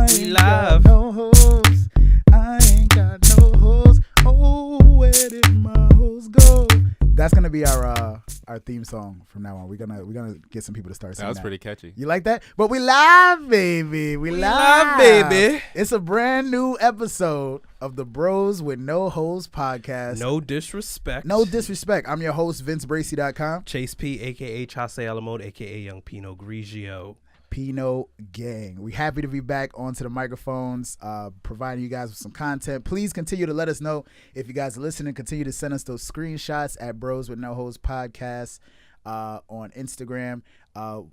ain't got live. no hoes. I ain't got no hoes. Oh, where did my hoes go? That's gonna be our theme song from now on. We're gonna get some people to start singing. That was pretty catchy. You like that? But we live, baby. We live, baby. It's a brand new episode of the Bros with No Hoes podcast. No disrespect. No disrespect. I'm your host, VinceBracy.com. Chase P, a.k.a. Chase Alamode, a.k.a. Young Pinot Grigio. Pinot Gang. We happy to be back onto the microphones, providing you guys with some content. Please continue to let us know if you guys are listening. Continue to send us those screenshots at Bros with No Hoes podcast on Instagram.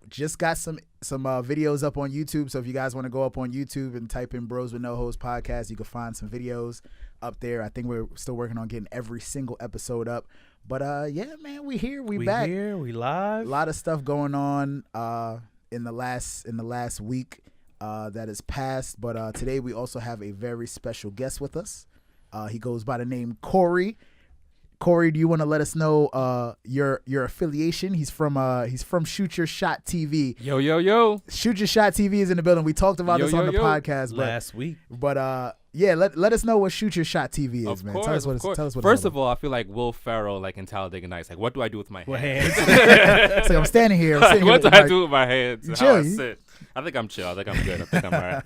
Just got some videos up on YouTube, so if you guys want to go up on YouTube and type in Bros with No Hoes podcast, you can find some videos up there. I think we're still working on getting every single episode up. But yeah, man, we here, we back. We live. A lot of stuff going on in the last week that has passed, but today we also have a very special guest with us. He goes by the name Cory. Cory, do you want to let us know your affiliation? He's from Shoot Your Shot TV. Yo. Shoot Your Shot TV is in the building. We talked about this on the podcast last week. But yeah, let us know what Shoot Your Shot TV is, man. Tell us what it's First of all, I feel like Will Ferrell, like in Talladega Nights. Like, what do I do with my hands? It's like I'm standing here. What do I do with my hands? Chill. How I sit. I think I'm chill. I think I'm good. I think I'm all right.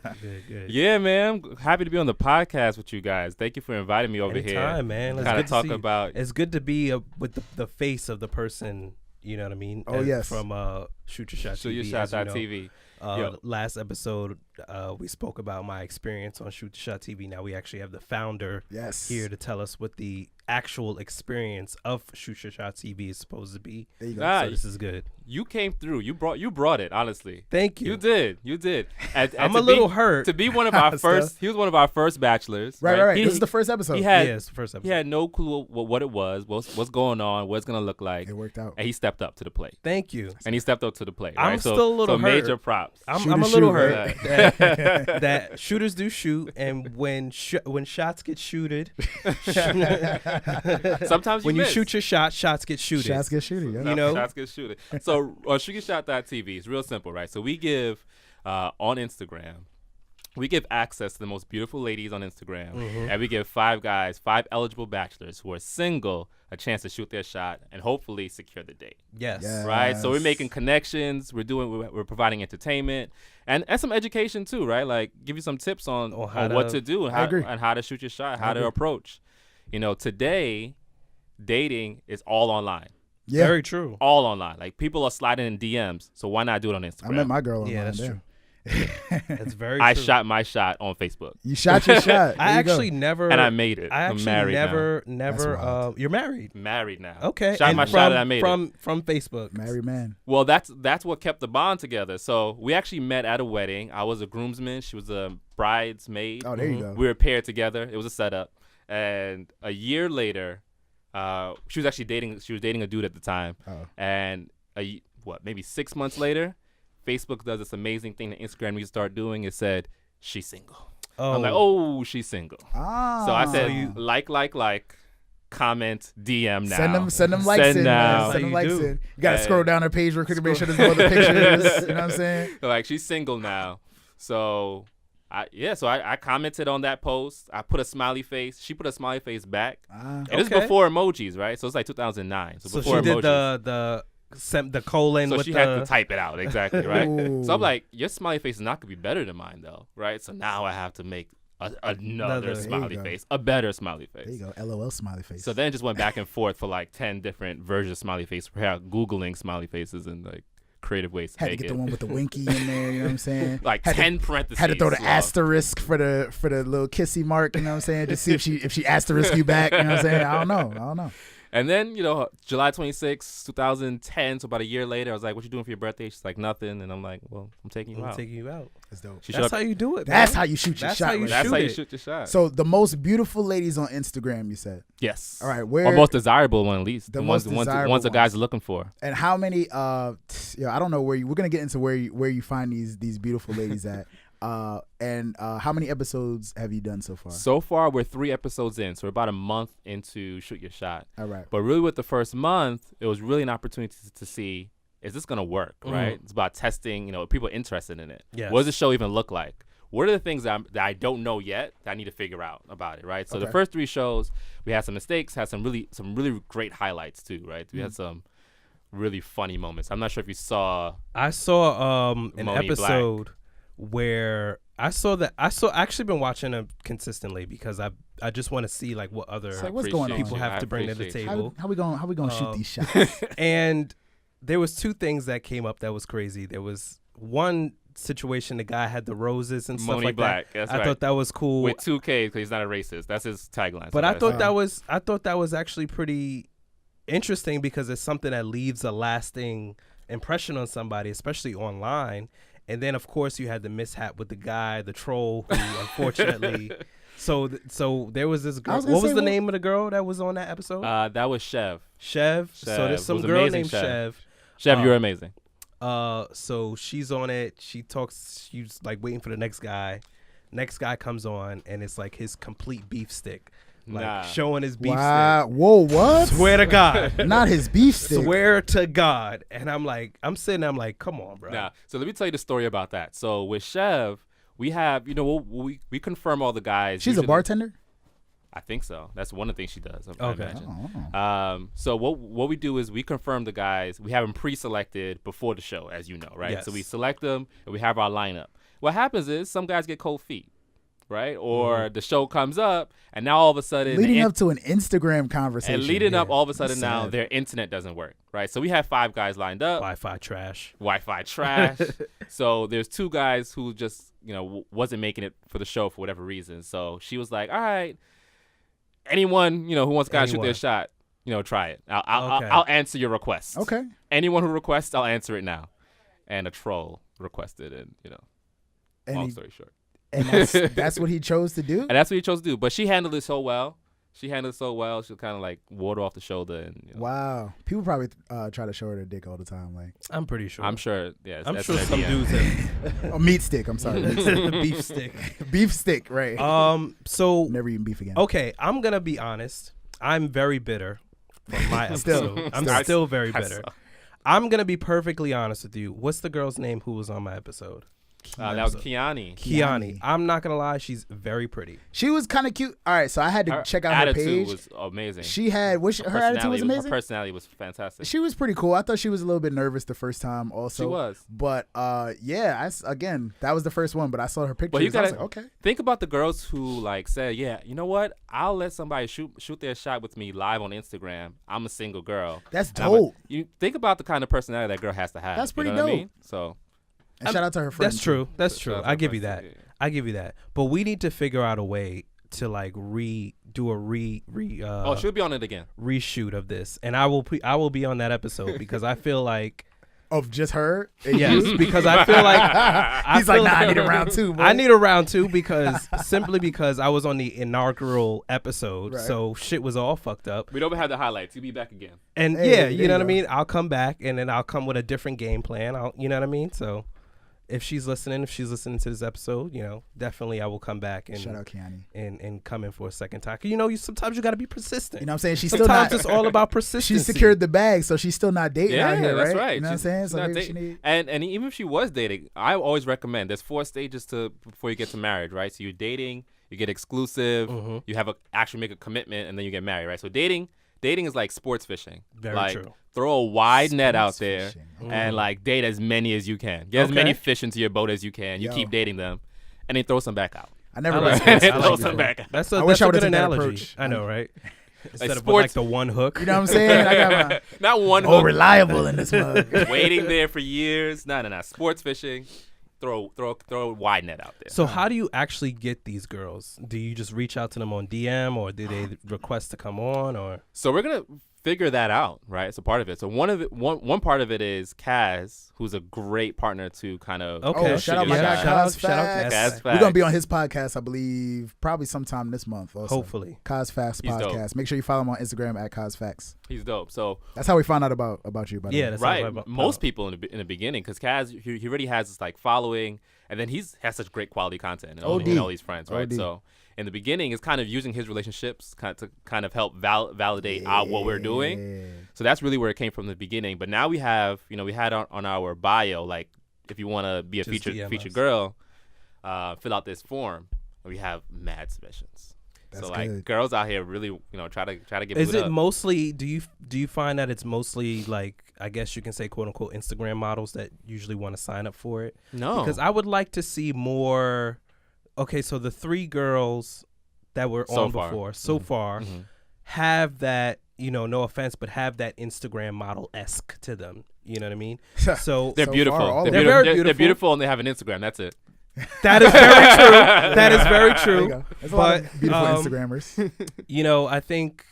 Good. Yeah, man. I'm happy to be on the podcast with you guys. Thank you for inviting me over here. Anytime, man. Kind of talk about. It's good to be with the face of the person. You know what I mean? Oh, yes. From Shoot Your Shot TV. ShootYourShot.tv. Last episode, we spoke about my experience on Shoot Your Shot TV. Now we actually have the founder here to tell us what the actual experience of Shoot Your Shot TV is supposed to be. There you go. So this is good. You came through. You brought it. Honestly, thank you. You did. And I'm a little hurt to be one of our first. He was one of our first bachelors. Right. This is the first episode. It's the first episode. He had no clue what it was, what's going on, what it's gonna look like. It worked out, and he stepped up to the plate. Thank you. And he stepped up to the plate. I'm right? still a little hurt. Major props. I'm a little hurt that shooters do shoot, and when shots get shooted, sometimes when miss. you shoot your shot, shots get shooted. Shots get shooted. Yeah. You know, shots get shooted. So ShootYourShot.tv is real simple, right? So we give on Instagram. We give access to the most beautiful ladies on Instagram, and we give 5 eligible bachelors who are single, a chance to shoot their shot and hopefully secure the date. Yes. Right? So we're making connections. We're providing entertainment and some education too, right? Like give you some tips on what to do and how to shoot your shot, how to approach. You know, today, dating is all online. Yeah. Very true. All online. Like people are sliding in DMs, so why not do it on Instagram? I met my girl online. Yeah, that's true. That's very I true. shot my shot on Facebook. You shot your shot. I actually never. And I made it. I I'm actually married never. now. You're married. Married now. Okay. Shot my shot and I made it. From Facebook. Married man. Well, that's what kept the bond together. So we actually met at a wedding. I was a groomsman. She was a bridesmaid. Oh, there you go. We were paired together. It was a setup. And a year later, she was actually dating. She was dating a dude at the time. Oh. And maybe 6 months later, Facebook does this amazing thing that Instagram needs to start doing. It said she's single. Oh. I'm like, she's single. Ah. So I said, like, comment, DM now. Send them likes in. Now. Send them likes in. You gotta scroll down her page real quick to make sure there's no other pictures. You know what I'm saying? Like she's single now. So I commented on that post. I put a smiley face. She put a smiley face back. It is before emojis, right? So it's like 2009. So before she did emojis. the colon. So with she had to type it out exactly, right? Ooh. So I'm like, your smiley face is not gonna be better than mine, though, right? So now I have to make another smiley face, a better smiley face. There you go, LOL smiley face. So then it just went back and forth for like 10 different versions of smiley face. We're Googling smiley faces and like creative ways to had make to get it. the one with the winky in there. You know what I'm saying? Like had 10 parentheses. Had to throw the asterisk for the little kissy mark. You know what I'm saying? Just see if she asterisk you back. You know what I'm saying? I don't know. And then, July 26, 2010, so about a year later, I was like, what you doing for your birthday? She's like, nothing. And I'm like, well, I'm taking you out. That's dope. That's how you do it, That's man. how you shoot your shot. That's how you shoot your shot. So the most beautiful ladies on Instagram, you said? Yes. All right. Or most desirable one, at least. The ones the guys are looking for. And how many, I don't know we're going to get into where you find these beautiful ladies at. And how many episodes have you done so far? So far, we're 3 episodes in. So we're about a month into Shoot Your Shot. All right. But really with the first month, it was really an opportunity to see, is this going to work, right? It's about testing, people are interested in it. Yes. What does the show even look like? what are the things that I don't know yet that I need to figure out about it, right? So the first 3 shows, we had some mistakes, had some really great highlights too, right? We had some really funny moments. I'm not sure if you saw. I saw an Moni episode Black. where I actually been watching them consistently because I just want to see like what other what's going on? people have to bring to the table. How we gonna shoot these shots? And there was 2 things that came up that was crazy. There was one situation, the guy had the roses and stuff Moni like Black, that. that's I right. thought that was cool. With 2K, because he's not a racist. That's his tagline. But I thought that was actually pretty interesting because it's something that leaves a lasting impression on somebody, especially online. And then of course you had the mishap with the guy, the troll, who unfortunately. So there was this girl. What was the name of the girl that was on that episode? That was Chev. Chev. So there's some girl named Chev. Chev, you're amazing. So she's on it. She talks. She's like waiting for the next guy. Next guy comes on, and it's like his complete beef stick, like showing his beef stick. Whoa, what? Swear to God, not his beef stick. Swear to God. And I'm sitting there, I'm like, come on, bro. Nah. So let me tell you the story about that. So with Chev, we have, we confirm all the guys. She's a bartender? I think so. That's one of the things she does. I Okay. imagine. So what we do is we confirm the guys. We have them pre-selected before the show, as you know, right? Yes. So we select them and we have our lineup. What happens is some guys get cold feet, right? Or the show comes up and now all of a sudden leading up to an Instagram conversation. And leading up all of a sudden now their internet doesn't work, right? So we have 5 guys lined up. Wi-Fi trash. So there's 2 guys who just wasn't making it for the show for whatever reason. So she was like, all right. Anyone, who wants to shoot their shot, try it. I'll answer your request. Okay. Anyone who requests, I'll answer it now. And a troll requested, and long story short. And that's what he chose to do? And that's what he chose to do. But she handled it so well. She'll kind of like water off the shoulder. And wow. People probably try to show her their dick all the time. Like I'm pretty sure. I'm sure. Yeah. I'm sure some dudes have a meat stick. I'm sorry. Beef stick. Beef stick. Right. So never eating beef again. Okay. I'm gonna be honest. I'm very bitter from my episode. I'm still very bitter. I'm gonna be perfectly honest with you. What's the girl's name who was on my episode? That was Kiani. Kiani. I'm not gonna lie, she's very pretty. She was kind of cute. All right, so I had to check out her page. Her attitude was amazing. She had her attitude was amazing. Her personality was fantastic. She was pretty cool. I thought she was a little bit nervous the first time. Also, she was. But yeah, again, that was the first one. But I saw her picture. But you gotta like, okay. Think about the girls who like said, yeah, you know what? I'll let somebody shoot their shot with me live on Instagram. I'm a single girl. That's dope. You think about the kind of personality that girl has to have. That's pretty dope. What I mean? So. And shout out to her friends. That's true. That's true. I give you that. Yeah. I give you that. But we need to figure out a way to like do a she'll be on it again. Reshoot of this, and I will be on that episode because I feel like of just her. Yes, because I feel like he's like, nah, I need a round 2. Bro. I need a round 2 because simply because I was on the inaugural episode, right. So shit was all fucked up. We don't have the highlights. You'll be back again. And hey, you know what I mean. I'll come back and then I'll come with a different game plan. You know what I mean. So. If she's listening to this episode, definitely I will come back and shout out Kiani and come in for a second time. Sometimes you got to be persistent. You know what I'm saying? She's sometimes still not. It's all about persistence. She secured the bag, so she's still not dating out here, right? That's right. You know what I'm saying? So maybe she need... And even if she was dating, I always recommend there's 4 stages before you get to marriage, right? So you're dating, you get exclusive, you have actually make a commitment, and then you get married, right? So dating is like sports fishing. Very true. Throw a wide net out there and like date as many as you can. Get as many fish into your boat as you can. You keep dating them, and then throw some back out. I never like throw some back out. That's a good analogy. I know, right? Instead of like the one hook. You know what I'm saying? I got my not one hook. Reliable in this mug. Waiting there for years. No. Sports fishing. Throw a wide net out there. So how do you actually get these girls? Do you just reach out to them on DM, or do they request to come on, or? So we're gonna figure that out, right? It's a part of it. So one part of it is Kaz, who's a great partner to kind of. Okay, shout out my guy Kaz Facts. We're gonna be on his podcast, I believe, probably sometime this month. Also. Hopefully, Kaz Facts podcast. Dope. Make sure you follow him on Instagram at Kaz Facts. He's dope. So that's how we found out about you. By the way. That's right. Most people in the beginning, because Kaz he already has this like following, and then has such great quality content and all these friends, right? So. In the beginning, it's kind of using his relationships to kind of help validate out what we're doing. So that's really where it came from in the beginning. But now we have, we had on our bio, like, if you want to be a featured girl, fill out this form, and we have mad submissions. That's so like good. girls out here really, try to get. Is it up. mostly? Do you find that it's mostly like, I guess you can say, quote unquote, Instagram models that usually want to sign up for it? No, because I would like to see more. Okay, so the 3 girls that were on before so far have that. No offense, but have that Instagram model-esque to them. You know what I mean? So they're beautiful. Far, they're very beautiful. They're beautiful, and they have an Instagram. That's it. That is very true. That is very true. There's a lot of beautiful Instagrammers. I think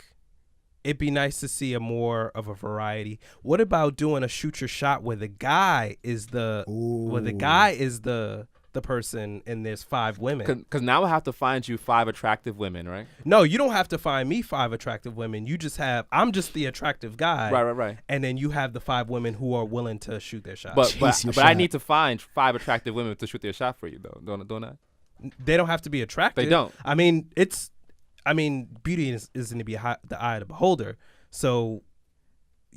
it'd be nice to see more of a variety. What about doing a shoot your shot where the guy is the person and there's 5 women? Because now I have to find you 5 attractive women, right? No, you don't have to find me 5 attractive women. I'm just the attractive guy. Right. And then you have the 5 women who are willing to shoot their shot. But I need to find 5 attractive women to shoot their shot for you, though. Don't I? They don't have to be attractive. They don't. I mean, beauty is going to be the eye of the beholder. So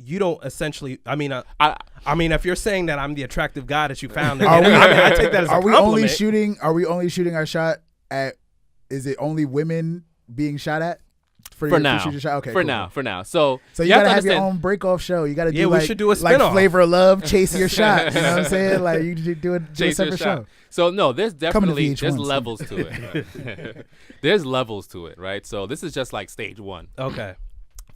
you don't essentially. I mean, if you're saying that I'm the attractive guy that you found, I take that as a compliment. Are we only shooting our shot at? Is it only women being shot at? For now. Okay, for cool. now. So you gotta have your own break-off show. You gotta do we should do a spin-off. Like Flavor of Love, Chase Your Shot. You know what I'm saying? Like you do a separate show. So no, there's definitely levels to it. Right? There's levels to it, right? So this is just like stage 1. Okay.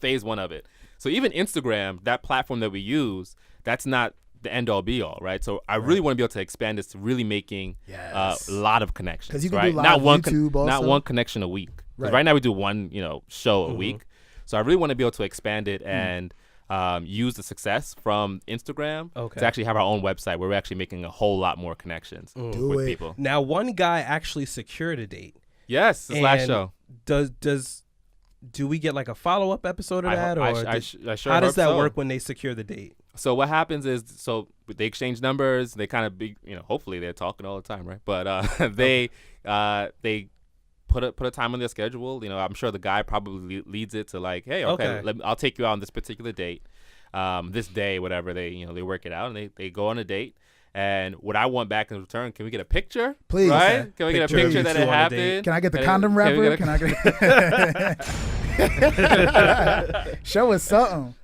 Phase 1 of it. So even Instagram, that platform that we use, that's not the end all be all, right? So I really want to be able to expand this to really making a lot of connections. Because you can right? do live not one YouTube also. Not one connection a week. Right now we do one, show a week. So I really want to be able to expand it and use the success from Instagram to actually have our own website where we're actually making a whole lot more connections with people. Now, one guy actually secured a date. Yes, this last show. Do we get like a follow-up episode of that? I sure how does that so. work when they secure the date? So what happens is, they exchange numbers. They kind of be, hopefully they're talking all the time, right? But they put a time on their schedule. I'm sure the guy probably leads it to like, hey, okay. I'll take you out on this particular date, this day, whatever. They work it out and they go on a date. And what I want back in return, can we get a picture? Please. Right? Can we get a picture that it happened? Can I get the condom wrapper? Can I get show us something?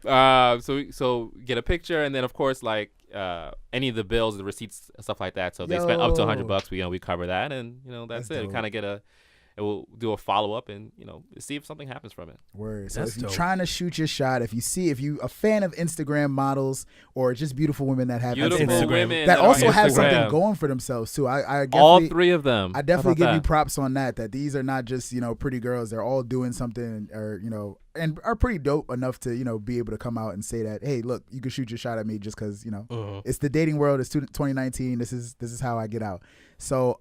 So get a picture, and then of course like any of the bills, the receipts, stuff like that. So if they spent up to $100, we cover that, and that's it. We kind of we'll do a follow up and see if something happens from it. Word. So if you're trying to shoot your shot, if you a fan of Instagram models or just beautiful women that have Instagram that also have something going for themselves too. I all 3 of them. I definitely give you props on that. That these are not just pretty girls. They're all doing something or and are pretty dope enough to be able to come out and say that, hey, look, you can shoot your shot at me just because it's the dating world. It's 2019. This is how I get out. So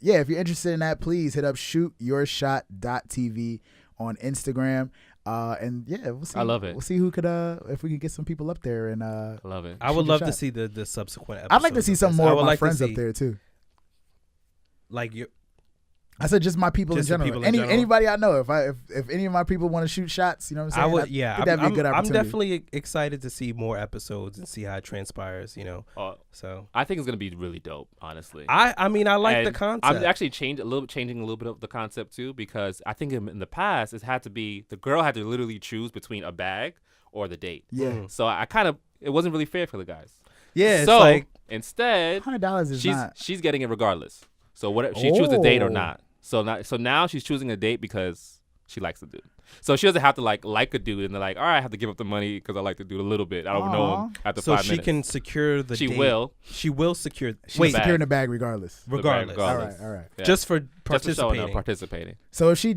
if you're interested in that, please hit up ShootYourShot.tv on Instagram. And we'll see. I love it. We'll see who could if we can get some people up there and I love it. I would love to see the subsequent episodes. I'd like to see some more of my friends up there too. Like you. I said just my people in general. Anybody I know. If any of my people want to shoot shots, you know what I'm saying? I would. That'd be a good opportunity. I'm definitely excited to see more episodes and see how it transpires. So I think it's gonna be really dope. Honestly, I like the concept. I'm actually changing a little bit of the concept too, because I think in the past it had to be the girl had to literally choose between a bag or the date. Yeah. So it wasn't really fair for the guys. Yeah. So it's like instead, $100 is she's getting it regardless. So what she chooses a date or not. So now she's choosing a date because she likes the dude. So she doesn't have to like a dude and they're like, all right, I have to give up the money because I like the dude a little bit. I don't know him after 5 minutes. So she can secure the date. She will secure. She's securing the bag regardless. All right. Yeah. Just for participating. Participating. So if she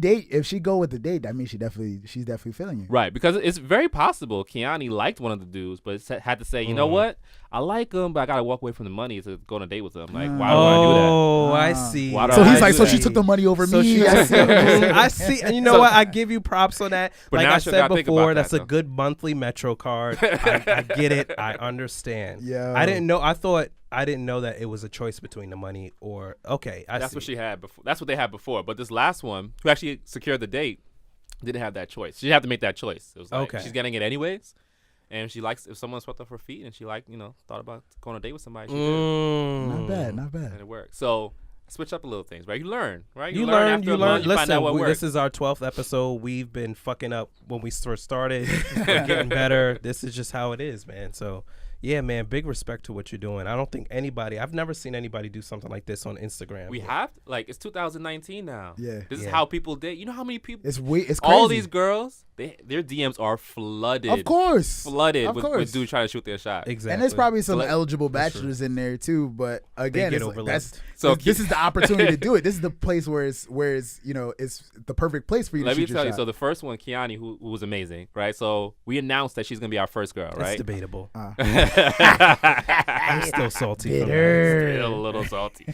go with the date, that means she's definitely feeling you. Right, because it's very possible Kiani liked one of the dudes, but had to say, you know what? I like him, but I gotta walk away from the money to go on a date with him. Like, why do I do that? Oh, I see. So he's like, so she took the money over me. I see. And you know what? I give you props on that. But like I said before, that's a good monthly Metro card. I get it. I understand. Yeah. I didn't know that it was a choice between the money or That's what she had before. That's what they had before. But this last one, who actually secured the date, didn't have that choice. She had to make that choice. It was like she's getting it anyways. And if someone swept off her feet and she thought about going on a date with somebody, she did. Not bad. And it worked. So switch up a little things, right? You learn, right? You learn. You find out what works. This is our 12th episode. We've been fucking up when we first started. We're getting better. This is just how it is, man. So, yeah, man, big respect to what you're doing. I don't think I've never seen anybody do something like this on Instagram. We have, like, it's 2019 now. Yeah. This is how people date. You know how many people? It's crazy. All these girls, their DMs are flooded. Of course. Flooded with dudes trying to shoot their shot. Exactly. And there's probably some eligible bachelors in there too, but again, this is the opportunity to do it. This is the place where it's it's the perfect place for you to shoot your shot. Let me tell you, so the first one, Kiani, who was amazing, right? So we announced that she's going to be our first girl, right? That's debatable. I'm still salty. Still a little salty.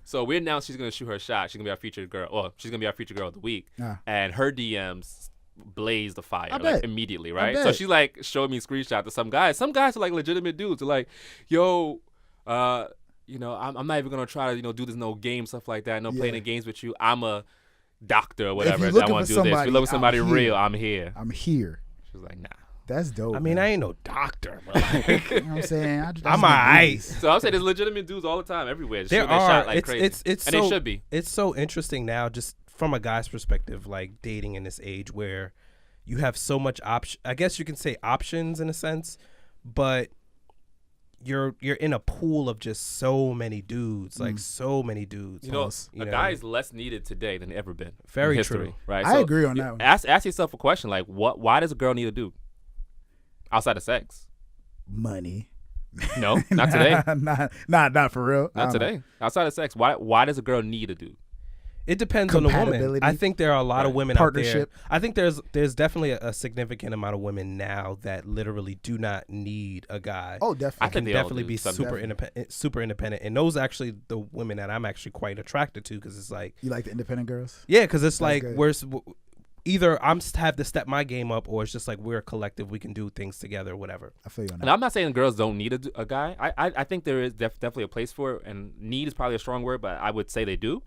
So we announced she's gonna shoot her shot. She's gonna be our featured girl. Well, she's gonna be our featured girl of the week. And her DMs blazed the fire like immediately, right? So she like showed me a screenshot to some guys. Some guys are like legitimate dudes. They're like, yo, I'm not even gonna try to do this no game stuff like that. No playing the games with you. I'm a doctor or whatever. I want to do this. If you look for somebody real, I'm here. She was like, nah. That's dope. I mean, I ain't no doctor, but you know what I'm saying? I'm alright. So I'm saying there's legitimate dudes all the time everywhere. There are. Shot like crazy. It's and so, they should be. It's so interesting now, just from a guy's perspective, like dating in this age where you have so much option. I guess you can say options in a sense, but you're in a pool of just so many dudes, like so many dudes. A guy is less needed today than ever been. Very in history, true. Right? I agree on that one. Ask yourself a question like, why does a girl need a dude? Outside of sex. Money. No, not today. Not for real. Not today. Outside of sex, why does a girl need a dude? It depends on the woman. I think there are a lot of women out there. I think there's definitely a significant amount of women now that literally do not need a guy. Oh, definitely. I can definitely be super independent. And those actually the women that I'm actually quite attracted to, because it's like, you like the independent girls? Yeah, because it's like either I'm have to step my game up, or it's just like we're a collective. We can do things together, whatever. I feel you on that. And I'm not saying girls don't need a guy. I think there is definitely a place for it, and need is probably a strong word, but I would say they do.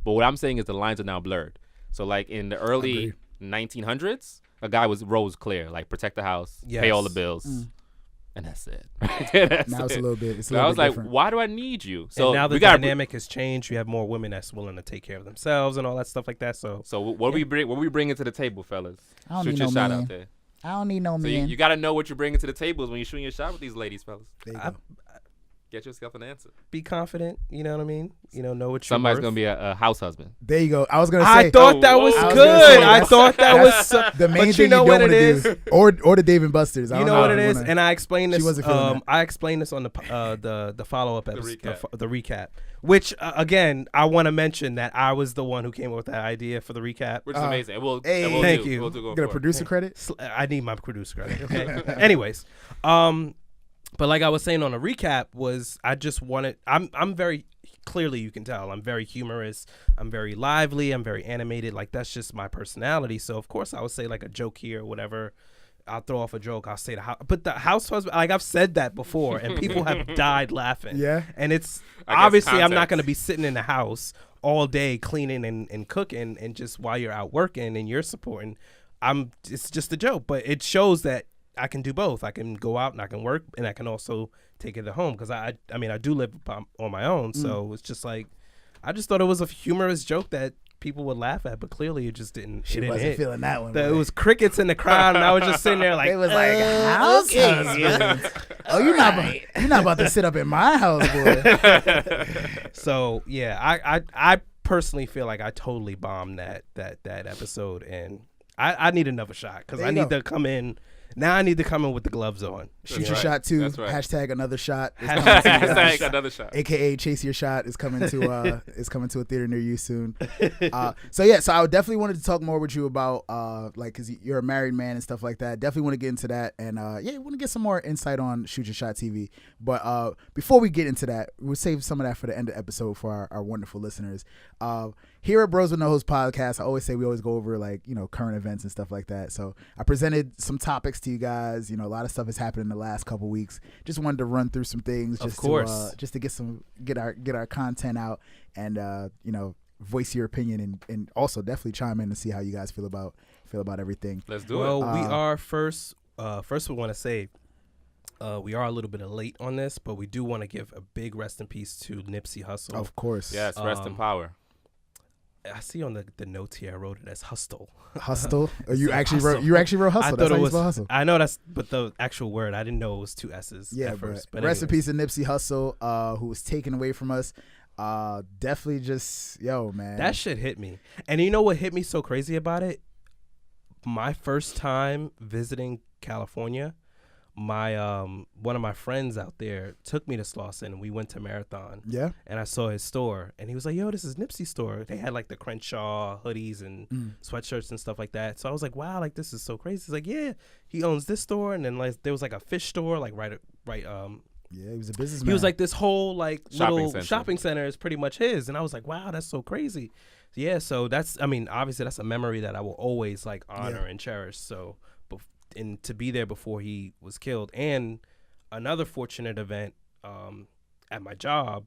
But what I'm saying is the lines are now blurred. So like in the early 1900s, a guy rose clear, like protect the house, pay all the bills. And that's it. Now it's a little bit. I was like, different. Why do I need you? So and now the dynamic has changed. You have more women that's willing to take care of themselves and all that stuff like that. So what we bringing to the table, fellas? I don't Shoot need your no shot man. out there. I don't need no so man. You got to know what you're bringing to the table when you're shooting your shot with these ladies, fellas. There you go. Get yourself an answer. Be confident. You know what I mean? Know what you're Somebody's worth. going to be a house husband. There you go. I was going to say. I thought that was good. I thought that was the main thing you don't want to do. Or the Dave and Buster's. You know what it is? And I explained this. I explained this on the follow-up episode, the recap. Which, again, I want to mention that I was the one who came up with that idea for the recap. Which is amazing. Thank you. We'll get a producer credit? I need my producer credit. Okay. Anyways. But like I was saying on the recap was I just wanted I'm very clearly, you can tell I'm very humorous, I'm very lively, I'm very animated, like that's just my personality. So of course I would say like a joke here or whatever. I'll throw off a joke. I'll say but the house husband, like I've said that before and people have died laughing. Yeah. And it's obviously I'm not going to be sitting in the house all day cleaning and cooking and just while you're out working and you're supporting. It's just a joke, but it shows that I can do both. I can go out and I can work, and I can also take it at home because I do live on my own. So it's just like I just thought it was a humorous joke that people would laugh at, but clearly it just didn't. She wasn't hit. feeling that one. It was crickets in the crowd, and I was just sitting there like, it was like house husband. Oh, you're not about to sit up in my house, boy. So yeah, I personally feel like I totally bombed that episode, and I need another shot because I need to come in. Now I need to come in with the gloves on. Shoot your shot too. That's right. Hashtag another shot. Hashtag another shot. AKA Chase Your Shot is coming to a theater near you soon. So I would definitely wanted to talk more with you about like because you're a married man and stuff like that. Definitely want to get into that and want to get some more insight on Shoot Your Shot TV. But before we get into that, we'll save some of that for the end of the episode for our wonderful listeners. Here at Bros with No Host podcast, I always say we always go over like current events and stuff like that. So I presented some topics to you guys. A lot of stuff has happened in the last couple weeks. Just wanted to run through some things, just to get our content out and voice your opinion and also definitely chime in to see how you guys feel about everything. Let's do it. Well, we are first. First, we want to say we are a little bit late on this, but we do want to give a big rest in peace to Nipsey Hussle. Of course. Yes, rest in power. I see on the notes here I wrote it as Hustle. Hustle? You actually wrote Hustle. I That's thought it was Hustle. I know but the actual word, I didn't know it was 2 S's at first. But rest in peace to Nipsey Hussle, who was taken away from us. Definitely just, man. That shit hit me. And you know what hit me so crazy about it? My first time visiting California, my one of my friends out there took me to Slauson, and we went to Marathon. Yeah. And I saw his store, and he was like, "Yo, this is Nipsey's store." They had like the Crenshaw hoodies and sweatshirts and stuff like that. So I was like, "Wow, like this is so crazy." He's like, "Yeah, he owns this store, and then like there was like a fish store, like right. Yeah, he was a businessman. He was like, this whole like shopping center is pretty much his, and I was like, "Wow, that's so crazy." Yeah, so that's, I mean, obviously that's a memory that I will always like honor and cherish. So. And to be there before he was killed. And another fortunate event at my job,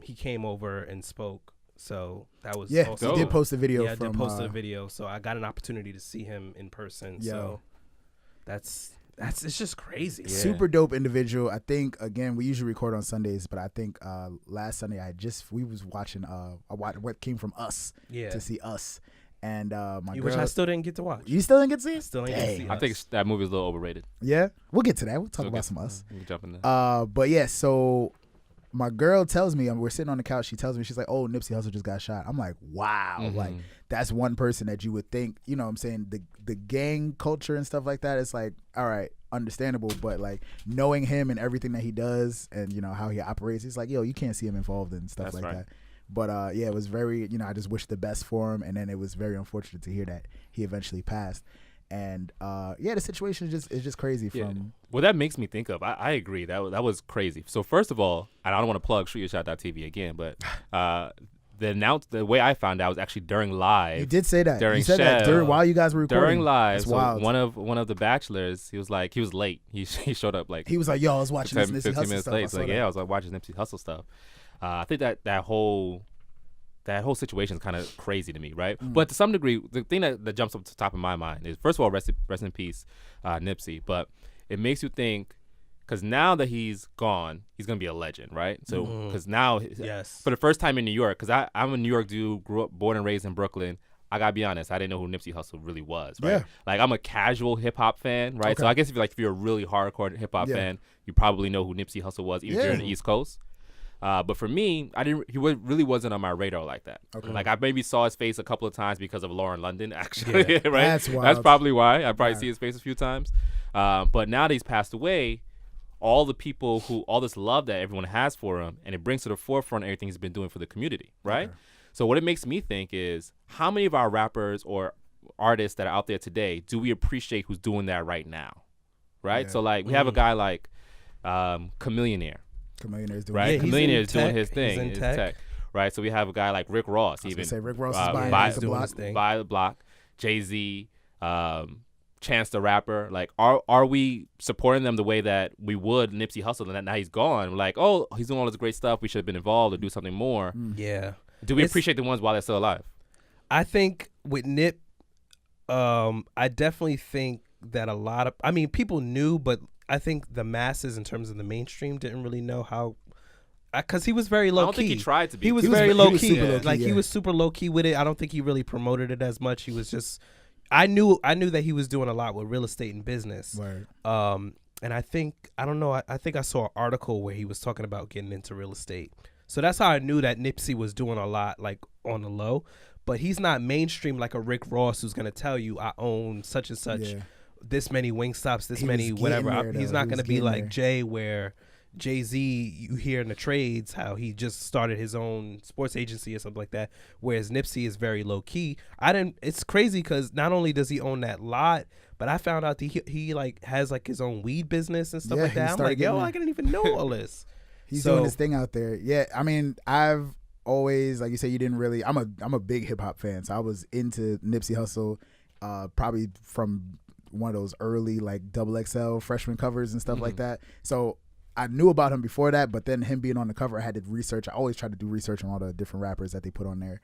he came over and spoke. So that was also, he did post a video. Yeah, I did post a video. So I got an opportunity to see him in person. So it's just crazy. Yeah. Super dope individual. I think, again, we usually record on Sundays, but I think last Sunday we was watching what came from Us to see Us. And which I still didn't get to watch. You still didn't get to see it? Still didn't get to see it. I think that movie is a little overrated. Yeah, we'll get to that. We'll talk about some Us. We'll jump in there. But yeah, so my girl tells me, we're sitting on the couch. She tells me, she's like, "Oh, Nipsey Hussle just got shot." I'm like, wow, like that's one person that you would think, you know what I'm saying, the gang culture and stuff like that. It's like, all right, understandable, but like knowing him and everything that he does and you know how he operates, it's like, yo, you can't see him involved in stuff like that. But it was very, I just wish the best for him, and then it was very unfortunate to hear that he eventually passed. And the situation is just crazy. Well, that makes me think of, I agree, that was crazy. So first of all, and I don't want to plug ShootYourShot.tv again, but the way I found out was actually during live. You did say that. During you said that while you guys were recording. During live, so wild. one of the bachelors, he was late. He showed up like, he was like, "Yo, I was watching 10, this Nipsey 15 Hussle minutes stuff." late. It's like, I was like watching Nipsey Hussle stuff. I think that whole situation is kind of crazy to me, right? But to some degree, the thing that jumps up to the top of my mind is, first of all, rest in peace, Nipsey. But it makes you think, because now that he's gone, he's gonna be a legend, right? So because now, for the first time in New York, because I'm a New York dude, born and raised in Brooklyn. I gotta be honest, I didn't know who Nipsey Hussle really was, right? Yeah. Like, I'm a casual hip hop fan, right? Okay. So I guess if you're a really hardcore hip hop fan, you probably know who Nipsey Hussle was, even if you're in the East Coast. But for me, he really wasn't on my radar like that. Okay. Like, I maybe saw his face a couple of times because of Lauren London, actually, right? That's probably why. I probably see his face a few times. But now that he's passed away, all this love that everyone has for him, and it brings to the forefront everything he's been doing for the community, right? Okay. So what it makes me think is, how many of our rappers or artists that are out there today do we appreciate who's doing that right now, right? Yeah. So, like, we have a guy like Chameleonaire. Chameleonaire is doing right. Chameleonaire is doing his thing. He's in tech. Right. So we have a guy like Rick Ross. I was even say Rick Ross is by the block. Jay-Z, Chance the Rapper. Like, are we supporting them the way that we would Nipsey Hussle? And now he's gone. We're like, oh, he's doing all this great stuff. We should have been involved or do something more. Yeah. Do we appreciate the ones while they're still alive? I think with Nip, I definitely think that people knew, but I think the masses, in terms of the mainstream, didn't really know how, because he was very low key. I don't think he tried to be. He was very low key. He was super low key with it. I don't think he really promoted it as much. He was just, I knew that he was doing a lot with real estate and business. Right. And I think I saw an article where he was talking about getting into real estate. So that's how I knew that Nipsey was doing a lot, like, on the low. But he's not mainstream like a Rick Ross who's gonna tell you, I own such and such. Yeah. This many Wingstops, this many whatever. He's not going to be like Jay, where Jay-Z, you hear in the trades how he just started his own sports agency or something like that, whereas Nipsey is very low-key. It's crazy because not only does he own that lot, but I found out that he like has like his own weed business and stuff like that. I'm like, yo, I didn't even know all this. He's doing his thing out there. Yeah, I mean, I've always, like you say, you didn't really, I'm a big hip-hop fan, so I was into Nipsey Hussle probably from one of those early like XXL freshman covers and stuff like that. So I knew about him before that, but then him being on the cover, I had to research. I always try to do research on all the different rappers that they put on there,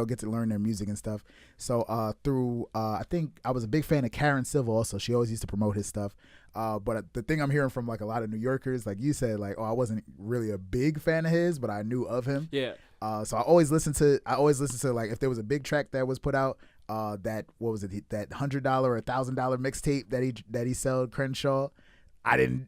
get to learn their music and stuff. So through, I think I was a big fan of Karen Silva also. She always used to promote his stuff. But the thing I'm hearing from like a lot of New Yorkers, like you said, like, I wasn't really a big fan of his, but I knew of him. Yeah. So I always listen to like if there was a big track that was put out, that what was it, that $100 or $1,000 mixtape that he sold Crenshaw. I didn't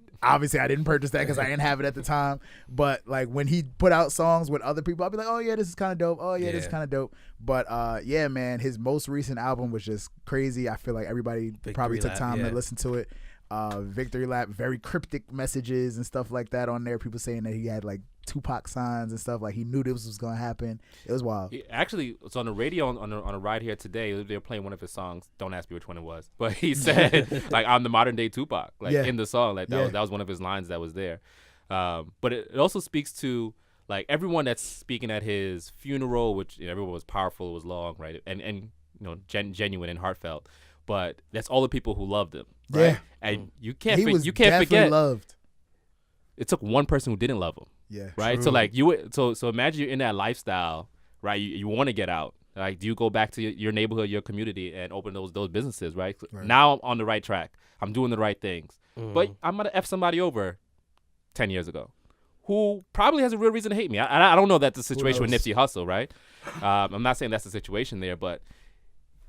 purchase that because I didn't have it at the time. But like when he put out songs with other people, I'd be like, oh yeah, this is kind of dope. Oh yeah, this is kind of dope. But yeah, man, his most recent album was just crazy. I feel like everybody probably took time to listen to it. Victory Lap, very cryptic messages and stuff like that on there. People saying that he had like Tupac signs and stuff, like he knew this was gonna happen. It was wild. Actually, it's on the radio on a ride here today. They were playing one of his songs. Don't ask me which one it was, but he said like, I'm the modern day Tupac, like in the song. Like that was one of his lines that was there. But it also speaks to like everyone that's speaking at his funeral, which everyone was powerful, it was long, right, and genuine and heartfelt. But that's all the people who loved him, right? Yeah. And you can't forget. Loved. It took one person who didn't love him. Yeah. Right. True. So like so imagine you're in that lifestyle, right? You want to get out. Like, do you go back to your neighborhood, your community, and open those businesses, right? Now I'm on the right track. I'm doing the right things. But I'm gonna F somebody over 10 years ago, who probably has a real reason to hate me. I don't know that's the situation with Nipsey Hussle, right? I'm not saying that's the situation there, but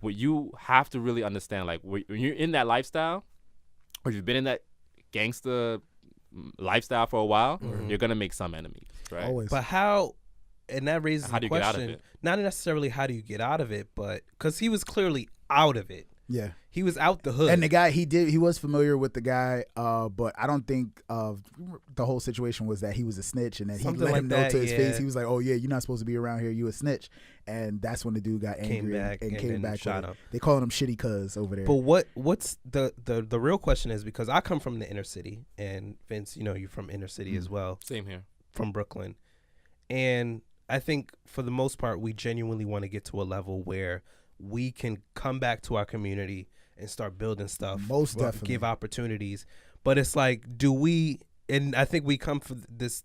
what you have to really understand, like when you're in that lifestyle, or you've been in that gangster lifestyle for a while, you're gonna make some enemies, right? Always. But how? And that raises how do the you question. get out of it? Not necessarily how do you get out of it, but because he was clearly out of it. Yeah. He was out the hood. And the guy, he was familiar with the guy, but I don't think the whole situation was that he was a snitch and that he let him know to his face. He was like, oh yeah, you're not supposed to be around here, you a snitch. And that's when the dude got angry and came back shot him. They call him shitty cuz over there. But what's the real question is, because I come from the inner city, and Vince, you're from inner city as well. Same here. From Brooklyn. And I think for the most part, we genuinely want to get to a level where we can come back to our community and start building stuff. Most definitely. Give opportunities. But it's like, and I think we come for this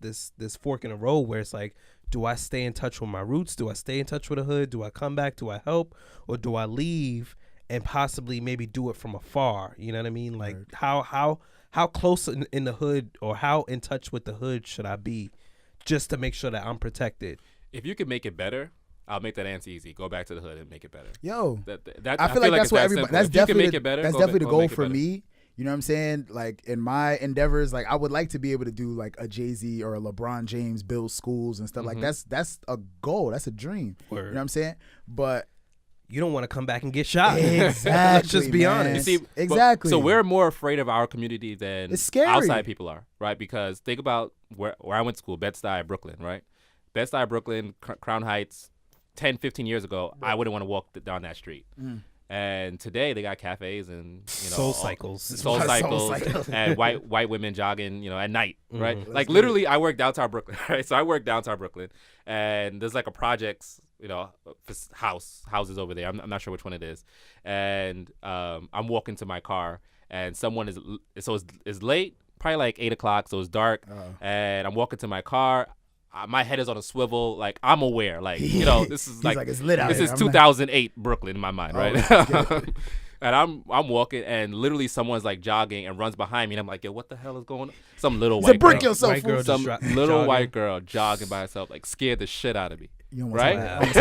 fork in the road where it's like, do I stay in touch with my roots? Do I stay in touch with the hood? Do I come back? Do I help? Or do I leave and possibly maybe do it from afar? You know what I mean? Like how close in the hood, or how in touch with the hood should I be just to make sure that I'm protected? If you could make it better, I'll make that answer easy. Go back to the hood and make it better. Yo, I feel like that's what everybody. That's definitely the goal for me. You know what I'm saying? Like in my endeavors, like I would like to be able to do like a Jay-Z or a LeBron James build schools and stuff like that's a goal. That's a dream. Word. You know what I'm saying? But you don't want to come back and get shot. Exactly. Let's just be honest. You see, exactly. So we're more afraid of our community than it's scary. Outside people are, right? Because think about where I went to school, Bed-Stuy, Brooklyn, right? Bed-Stuy, Brooklyn, Crown Heights. 10, 15 years ago, I wouldn't want to walk down that street. And today they got cafes and soul cycles, and white women jogging, at night, right? Like literally, I work downtown Brooklyn, right? So I work downtown Brooklyn, and there's like a projects, houses over there. I'm not sure which one it is, and I'm walking to my car, and someone is late, probably like 8 o'clock, so it's dark, and I'm walking to my car. My head is on a swivel, like I'm aware, like this is like it's lit out this here. is 2008 Brooklyn in my mind, right? And I'm walking, and literally someone's like jogging and runs behind me, and I'm like, yo, what the hell is going on? Some little white break girl, yourself, some little white girl jogging by herself, like scared the shit out of me. You Almost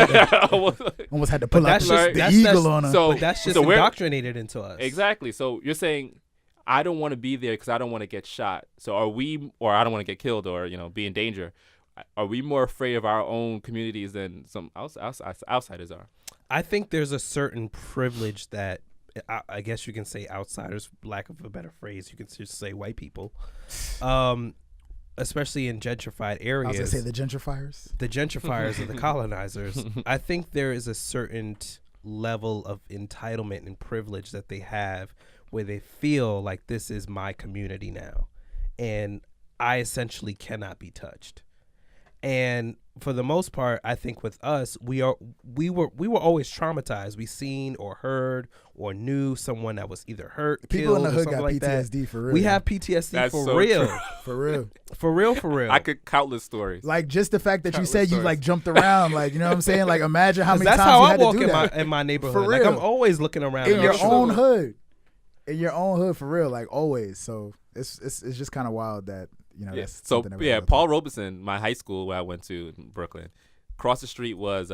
had to pull out the eagle on her. But that's just indoctrinated into us. Exactly. So you're saying, I don't want to be there because I don't want to get shot. So or I don't want to get killed or be in danger. Are we more afraid of our own communities than some outsiders are? I think there's a certain privilege that I guess you can say outsiders, lack of a better phrase, you can just say white people, especially in gentrified areas. I was going to say the gentrifiers. The gentrifiers and the colonizers. I think there is a certain level of entitlement and privilege that they have where they feel like this is my community now, and I essentially cannot be touched. And for the most part, I think with us, we were always traumatized. We seen or heard or knew someone that was either hurt, people killed, in the hood or something got like PTSD that. for real. We have PTSD That's for so real, true. For real. for real. I could countless stories. Like just the fact that you Countless said you stories. like jumped around, like, you know what I'm saying? Like imagine how many that's times how you I had walk to do in that. my neighborhood. For Like I'm real. always looking around In your I'm own sure. hood. In your own hood for real, like always. So it's just kind of wild that, you know, that's So something that we gotta go Paul Robeson, my high school where I went to in Brooklyn, across the street was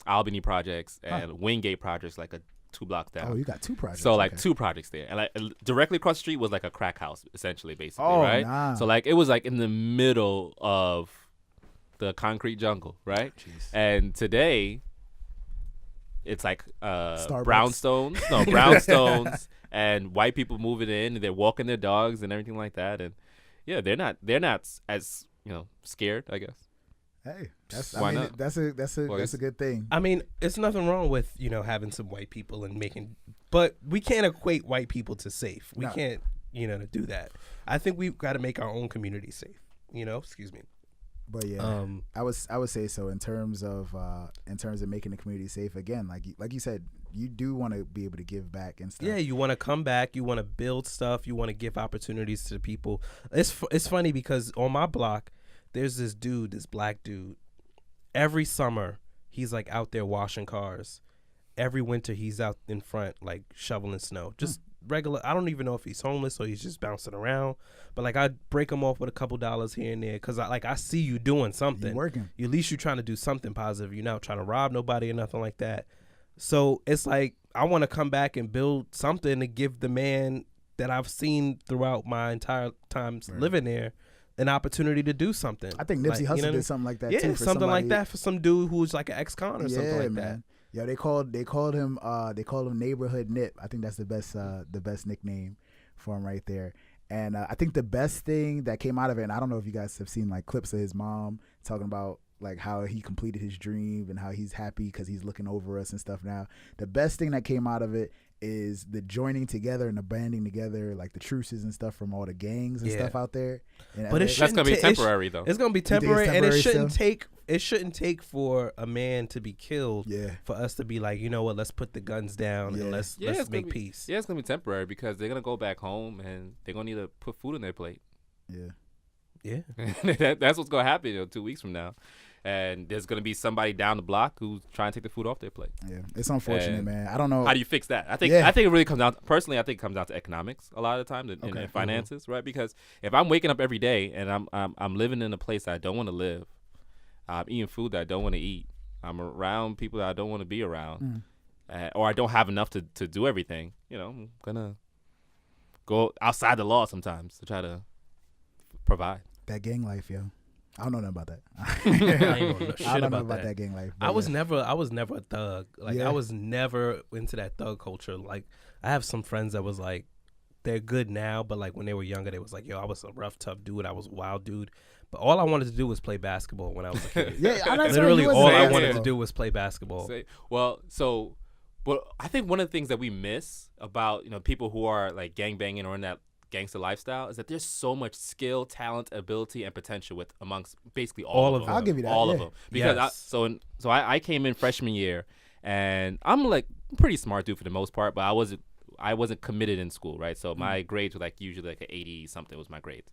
Albany Projects and Wingate Projects, like a 2 blocks down. Oh, you got 2 projects. So like okay. 2 projects there, and like directly across the street was like a crack house, essentially, basically, Oh, right? nah. So like it was like in the middle of the concrete jungle, right? Jeez. And today, it's like Starbucks. brownstones, and white people moving in, and they're walking their dogs and everything like that, and yeah, they're not as scared, I guess. Hey, Why I mean, not? that's a good thing. I mean, it's nothing wrong with having some white people and making, but we can't equate white people to safe. We can't do that. I think we've got to make our own community safe. Excuse me. But yeah, I would say so in terms of making the community safe. Again, like you said, you do want to be able to give back and stuff. Yeah, you want to come back. You want to build stuff. You want to give opportunities to people. It's funny because on my block, there's this black dude. Every summer, he's like out there washing cars. Every winter, he's out in front like shoveling snow. Just regular. I don't even know if he's homeless or he's just bouncing around. But like I break him off with a couple dollars here and there because I see you doing something. You working. At least you're trying to do something positive. You're not trying to rob nobody or nothing like that. So it's like I want to come back and build something to give the man that I've seen throughout my entire time living there an opportunity to do something. I think Nipsey Hussle did something like that too. Yeah, for something like somebody. that for some dude who's like an ex-con or something like man. Yo, they called him Neighborhood Nip. I think that's the best nickname for him right there. And I think the best thing that came out of it, and I don't know if you guys have seen like clips of his mom talking about like how he completed his dream and how he's happy because he's looking over us and stuff now. The best thing that came out of it is the joining together and the banding together, like the truces and stuff from all the gangs and stuff out there. But that's gonna be temporary though. It's gonna be temporary, and it shouldn't still? take for a man to be killed for us to be like, you know what, let's put the guns down and let's make peace. Yeah, it's gonna be temporary because they're gonna go back home and they're gonna need to put food in their plate. Yeah. That's what's gonna happen 2 weeks from now. And there's gonna be somebody down the block who's trying to take the food off their plate. Yeah, it's unfortunate, man. I don't know how do you fix that. I think it really comes down. Personally, I think it comes down to economics a lot of the time and finances, right? Because if I'm waking up every day and I'm living in a place that I don't want to live, I'm eating food that I don't want to eat, I'm around people that I don't want to be around, or I don't have enough to do everything. I'm gonna go outside the law sometimes to try to provide. That gang life, yo. I don't know nothing about that. I ain't know shit I don't know about that gang life. I was never a thug. Like I was never into that thug culture. Like I have some friends that was like, they're good now, but like when they were younger, they was like, yo, I was a rough, tough dude. I was a wild dude. But all I wanted to do was play basketball when I was a kid. Literally all I wanted to do was play basketball. But I think one of the things that we miss about people who are like gang banging or in that gangster lifestyle is that there's so much skill, talent, ability, and potential amongst basically all of them. I'll give you that. All of them. Because I came in freshman year, and I'm like a pretty smart dude for the most part, but I wasn't committed in school, right? So my grades were like usually like an 80 something was my grades,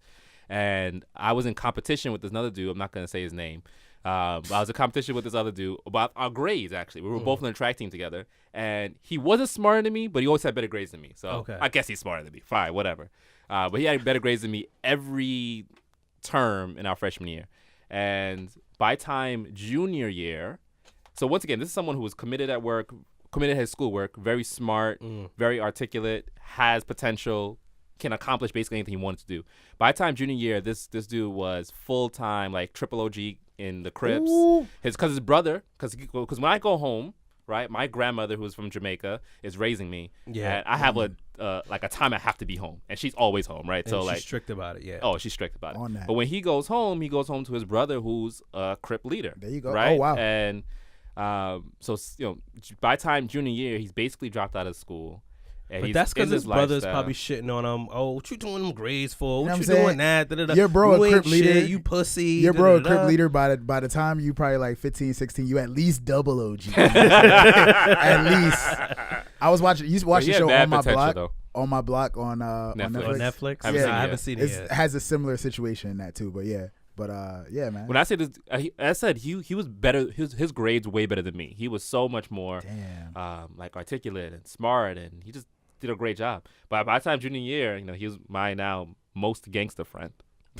and I was in competition with this another dude. I'm not gonna say his name. But I was in competition with this other dude about our grades, actually. We were both on the track team together. And he wasn't smarter than me, but he always had better grades than me. So I guess he's smarter than me. Fine, whatever. But he had better grades than me every term in our freshman year. And by time junior year, so once again, this is someone who was committed at work, committed at his schoolwork, very smart, very articulate, has potential, can accomplish basically anything he wanted to do. By the time junior year, this dude was full-time, like triple OG in the Crips. His brother, because when I go home, right, my grandmother, who's from Jamaica, is raising me. Yeah. And I have a time I have to be home, and she's always home, right? And so she's strict about it, yeah. Oh, she's strict about it. On that. But when he goes home to his brother, who's a Crip leader. There you go. Right? Oh, wow. And so by the time junior year, he's basically dropped out of school. And but that's because his brother's probably shitting on him. Oh, what you doing them grades for? What you doing that? Da-da-da. Your bro a Crip leader. Shit, you pussy. Your bro a Crip leader. By the time you probably like 15, 16, you at least double OG. At least. I was watching. You used to watch the show On My Block. Though. On My Block on Netflix. On Netflix. I haven't seen it yet. It has a similar situation in that too. But yeah. But yeah, man. When I say this, I said he was better. His grades way better than me. He was so much more like articulate and smart, and he just did a great job. But by the time junior year, he was my now most gangster friend.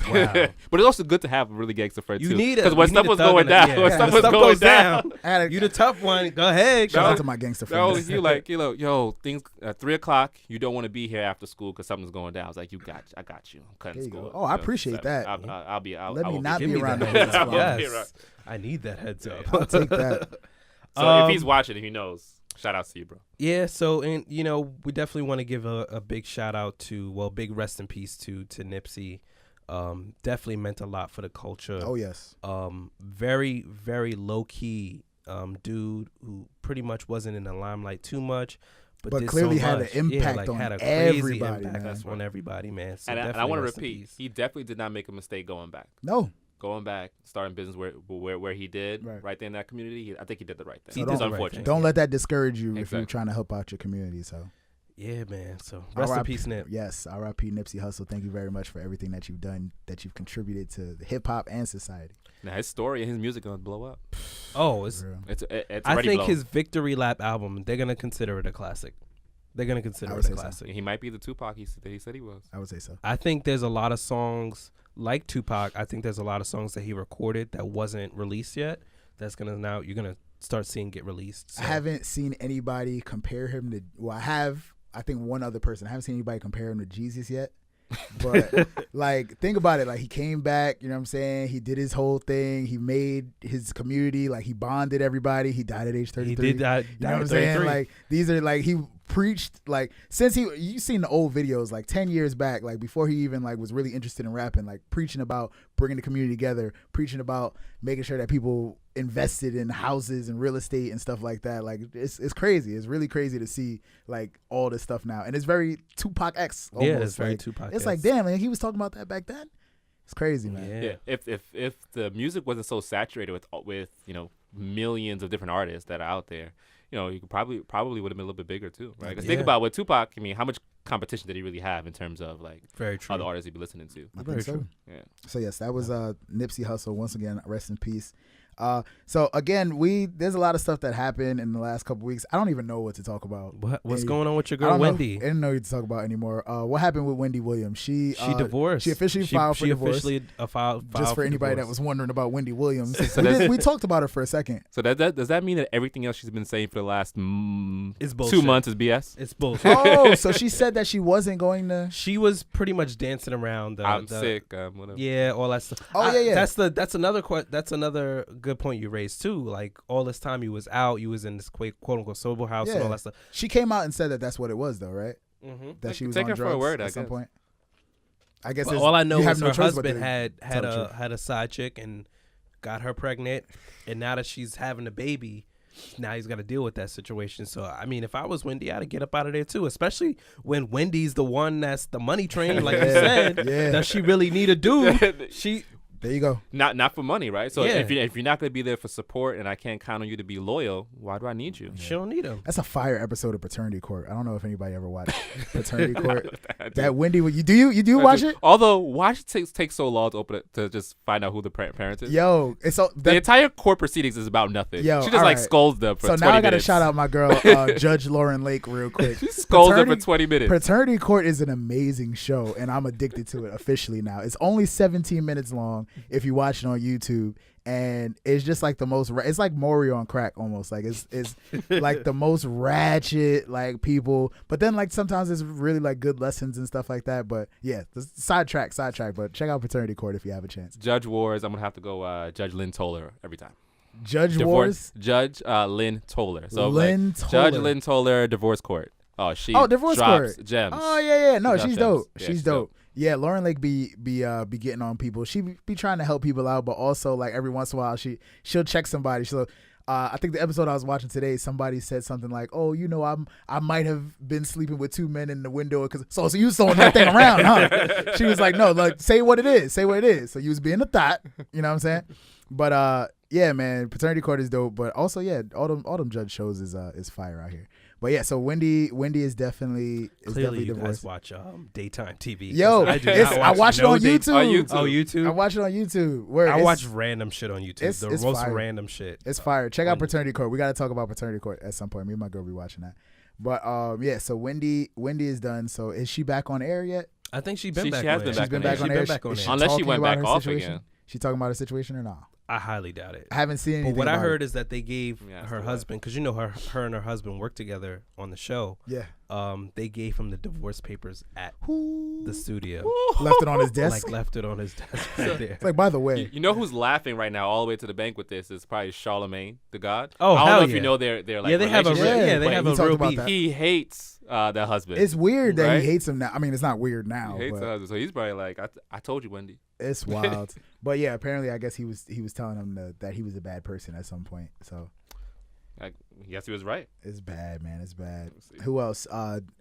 Wow. But it's also good to have a really gangster friend too. Because when stuff was going down, when stuff was going down, you the tough one. Go ahead. Shout out to my gangster friend. You like, yo, things at 3:00. You don't want to be here after school because something's going down. I was like, I got you. I'm cutting school. Oh, I appreciate that. I'll be. Let me not be around. Yes, I need that heads up. I'll take that. So if he's watching, he knows. Shout out to you, bro. Yeah, so and we definitely want to give a big shout out to big rest in peace to Nipsey. Definitely meant a lot for the culture. Oh yes. Very very low key dude who pretty much wasn't in the limelight too much, but clearly so had much. an impact on had a everybody. Impact on everybody, man. So and I want to repeat, he definitely did not make a mistake going back. No. Going back, starting business where he did right there in that community, I think he did the right thing. So it's unfortunate. Don't let that discourage you if you're trying to help out your community. So. Yeah, man. So rest in peace, Nip. Yes, R.I.P. Nipsey Hussle. Thank you very much for everything that you've done, that you've contributed to hip hop and society. Now his story and his music gonna blow up. Oh, it's I think his Victory Lap album, they're gonna consider it a classic. They're gonna consider it a classic. So. He might be the Tupac he said he was. I would say so. I think there's a lot of songs like Tupac. I think there's a lot of songs that he recorded that wasn't released yet. That's gonna you're gonna start seeing get released. So. I haven't seen anybody compare him to. Well, I have. I think one other person. I haven't seen anybody compare him to Jesus yet. But like, think about it. Like, he came back, you know what I'm saying? He did his whole thing. He made his community, like, he bonded everybody. He died at age 33. He did die. You know what I'm saying? Like, these are like, he preached, like, since you've seen the old videos, like 10 years back, like before he even like was really interested in rapping, like preaching about bringing the community together, preaching about making sure that people invested in houses and real estate and stuff like that. Like, it's crazy. It's really crazy to see like all this stuff now, and it's very Tupac-X almost. Yeah, it's very like, Tupac-X. It's like, damn, man, he was talking about that back then. It's crazy, man. Yeah. If the music wasn't so saturated with millions of different artists that are out there, you could probably would have been a little bit bigger too, right? Because think about with Tupac, I mean, how much competition did he really have in terms of like very true other artists he'd be listening to? I think so. True. Yeah. So yes, that was Nipsey Hussle. Once again, rest in peace. So again, there's a lot of stuff that happened in the last couple weeks. I don't even know what to talk about. What's going on with your girl Wendy? I didn't know what to talk about anymore. What happened with Wendy Williams? She divorced. She officially filed for divorce. Filed just for anybody that was wondering about Wendy Williams. We talked about her for a second. So does that mean that everything else she's been saying for the last 2 months is BS? It's bullshit. Oh, so she said that she wasn't going to. She was pretty much dancing around. I'm sick. Whatever. Yeah, all that stuff. Oh yeah. That's another good point you raised too. Like, all this time you was out, you was in this quote unquote sober house and all that stuff. She came out and said that that's what it was, though, right? Mm-hmm. That she was on drugs at some point. I guess. All I know is her husband had a side chick and got her pregnant, and now that she's having a baby, now he's got to deal with that situation. So I mean, if I was Wendy, I'd get up out of there too. Especially when Wendy's the one that's the money train, like you said. Does she really need a dude? There you go. Not for money, right? So if you're not going to be there for support, and I can't count on you to be loyal, why do I need you? She don't need him. That's a fire episode of Paternity Court. I don't know if anybody ever watched Paternity Court. That Wendy, you do watch it? Although, why should it take so long to open it to just find out who the parent is? Yo, the entire court proceedings is about nothing. Yo, she just scolds them for 20 minutes. So now I got to shout out my girl, Judge Lauren Lake, real quick. She scolds them for 20 minutes. Paternity Court is an amazing show, and I'm addicted to it officially now. It's only 17 minutes long if you watch it on YouTube, and it's just like the most it's like Maury on crack almost. Like it's like the most ratchet like people, but then like sometimes it's really like good lessons and stuff like that. But yeah, sidetrack, but check out Paternity Court if you have a chance. Judge Wars, I'm gonna have to go Judge Lynn Toller every time. Judge Wars? Judge Lynn Toller. So Lynn Toller. Judge Lynn Toller, Divorce Court. Divorce drops Court. Gems. Oh yeah. No, she's dope. Yeah, she's dope. Yeah, Lauren Lake be getting on people. She be trying to help people out, but also like every once in a while she'll check somebody. I think the episode I was watching today, somebody said something like, "Oh, you know, I might have been sleeping with two men in the window because so you throwing that thing around, huh?" She was like, "No, like say what it is, say what it is." So you was being a thought, you know what I'm saying? But yeah, man, Paternity Court is dope. But also, yeah, all them judge shows is fire out here. But yeah, so Wendy is definitely Clearly, you divorced. guys watch daytime TV. Yo, I watch it on YouTube. Oh, YouTube. I watch it on YouTube. I watch random shit on YouTube. The most fire. Random shit. It's fire. Check out Paternity Court. We got to talk about Paternity Court at some point. Me and my girl be watching that. But yeah, so Wendy is done. So is she back on air yet? I think she's been back on air. Unless she went back off again. She talking about her situation or not? I highly doubt it. I haven't seen anything. But what I heard it. is that they gave her husband, because you know her and her husband worked together on the show. Yeah. They gave him the divorce papers at the studio. Left it on his desk. Like left it on his desk right there. It's like, by the way, you know who's laughing right now all the way to the bank with this is probably Charlemagne the God. Oh, I don't know if you know they're like they have a real beef. He hates the husband. It's weird that he hates him now. I mean, it's not weird now. He hates the husband, so he's probably like, I told you, Wendy. It's wild. But yeah, apparently, I guess he was telling him that he was a bad person at some point. So yes, he was right. It's bad, man. It's bad. Who else?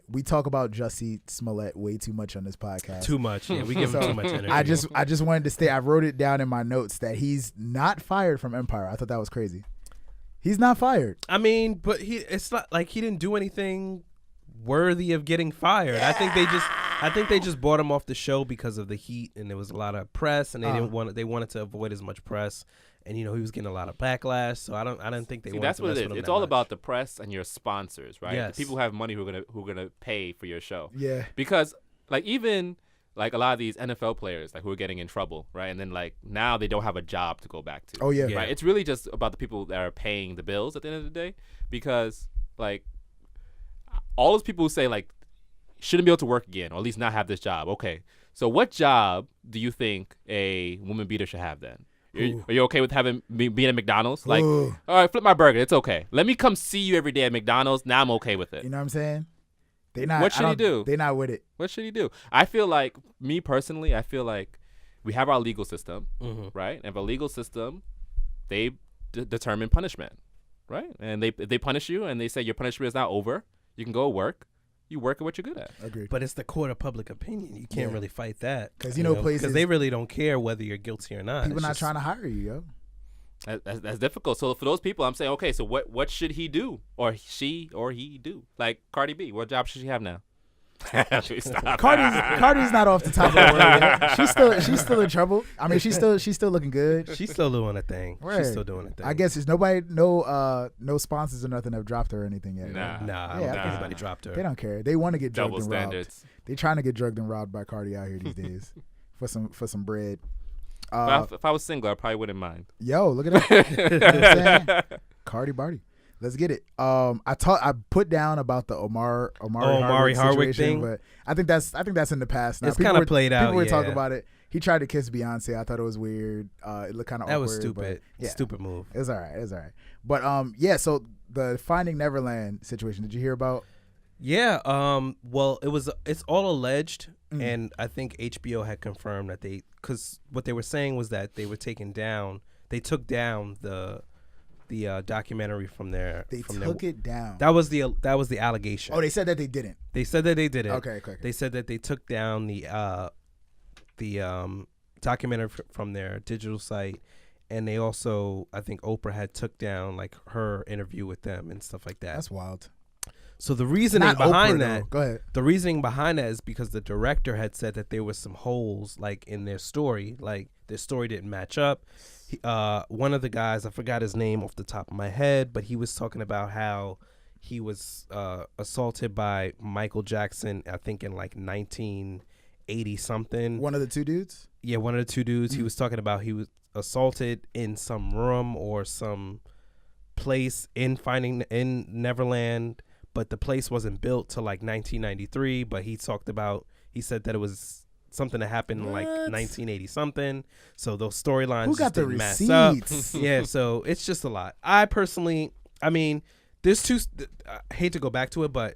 We talk about Jussie Smollett way too much on this podcast. Too much. Yeah, we give him too much energy. I just wanted to stay. I wrote it down in my notes that he's not fired from Empire. I thought that was crazy. He's not fired. I mean, but it's not like he didn't do anything worthy of getting fired. Yeah. I think they just bought him off the show because of the heat, and there was a lot of press, and they wanted to avoid as much press, and he was getting a lot of backlash. So I don't think they. That's what it is. It's all about the press and your sponsors, right? Yes. The people who have money who are gonna pay for your show. Yeah. Because like even like a lot of these NFL players like who are getting in trouble, right? And then like now they don't have a job to go back to. Oh yeah. Right. It's really just about the people that are paying the bills at the end of the day, because like all those people who say like shouldn't be able to work again, or at least not have this job. Okay, so what job do you think a woman beater should have then? Are you okay with being at McDonald's? Like, all right, flip my burger. It's okay. Let me come see you every day at McDonald's. Now I'm okay with it. You know what I'm saying? What should he do? They're not with it. What should he do? I feel like, me personally, I feel like we have our legal system, right? And the legal system, they determine punishment, right? And they punish you, and they say your punishment is now over. You can go work. You work at what you're good at. Agreed. But it's the court of public opinion. You can't really fight that. Because places. Because they really don't care whether you're guilty or not. People not trying to hire you, yo. That's difficult. So for those people, I'm saying, okay, so what should he do, or she or he do? Like Cardi B, what job should she have now? Cardi's not off the top of the world yet. She's still in trouble. I mean, she's still looking good. She's still doing a thing. Right. She's still doing a thing. I guess it's no sponsors or nothing have dropped her or anything yet. Nah, I don't think anybody dropped her. They don't care. They want to get drugged Double and standards. robbed. They trying to get drugged and robbed by Cardi out here these days for some bread. If I was single, I probably wouldn't mind. Yo, look at that. You know what I'm saying? Cardi Barty. Let's get it. I put down about the Omari Hardwick thing, but I think that's in the past now. It's kind of played out. People were talking about it. He tried to kiss Beyonce. I thought it was weird. It looked kind of awkward. That was stupid. Stupid move. It was all right. But yeah. So the Finding Neverland situation. Did you hear about? Yeah. Well, it's all alleged, and I think HBO had confirmed that because what they were saying was that they took down the documentary from their. They took it down. That was the allegation. Oh, they said that they didn't. They said that they did it. Okay. They said that they took down the documentary from their digital site, and they also, I think Oprah had took down like her interview with them and stuff like that. That's wild. So the reasoning behind that, go ahead. The reasoning behind that is because the director had said that there was some holes like in their story, like their story didn't match up. One of the guys, I forgot his name off the top of my head, but he was talking about how he was assaulted by Michael Jackson, I think in like 1980 something. One of the two dudes? Yeah, one of the two dudes. He was talking about he was assaulted in some room or some place in Neverland, but the place wasn't built till like 1993. But he said that it was something that happened in like 1980 something. So those storylines just didn't match up. Yeah, so it's just a lot. I mean, there's two. I hate to go back to it, but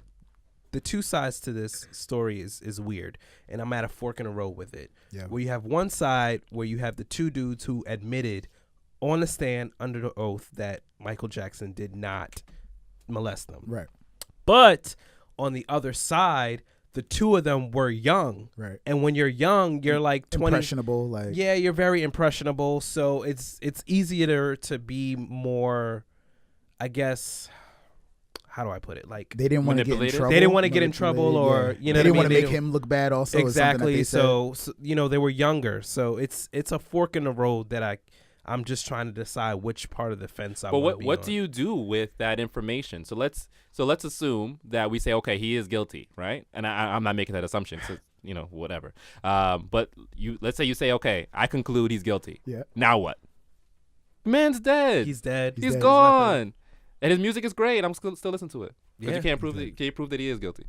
the two sides to this story is weird, and I'm at a fork in the road with it. Yeah. Where you have one side where you have the two dudes who admitted on the stand under the oath that Michael Jackson did not molest them. Right. But on the other side, the two of them were young. Right. And when you're young, you're like 20. Impressionable. Like, yeah, you're very impressionable. So it's easier to be more, I guess, how do I put it? Like, they didn't want to get in trouble. They didn't want to get in trouble, or you know, they didn't want to make him look bad. Also, exactly. So you know, they were younger. So it's a fork in the road that I'm just trying to decide which part of the fence I want to be on. What do you do with that information? So let's assume that we say, okay, he is guilty, right? And I'm not making that assumption. So, you know, whatever. But let's say you say, okay, I conclude he's guilty. Yeah. Now what? The man's dead. He's dead. He's gone. And his music is great. I'm still listening to it. But Yeah. you can't prove that he is guilty.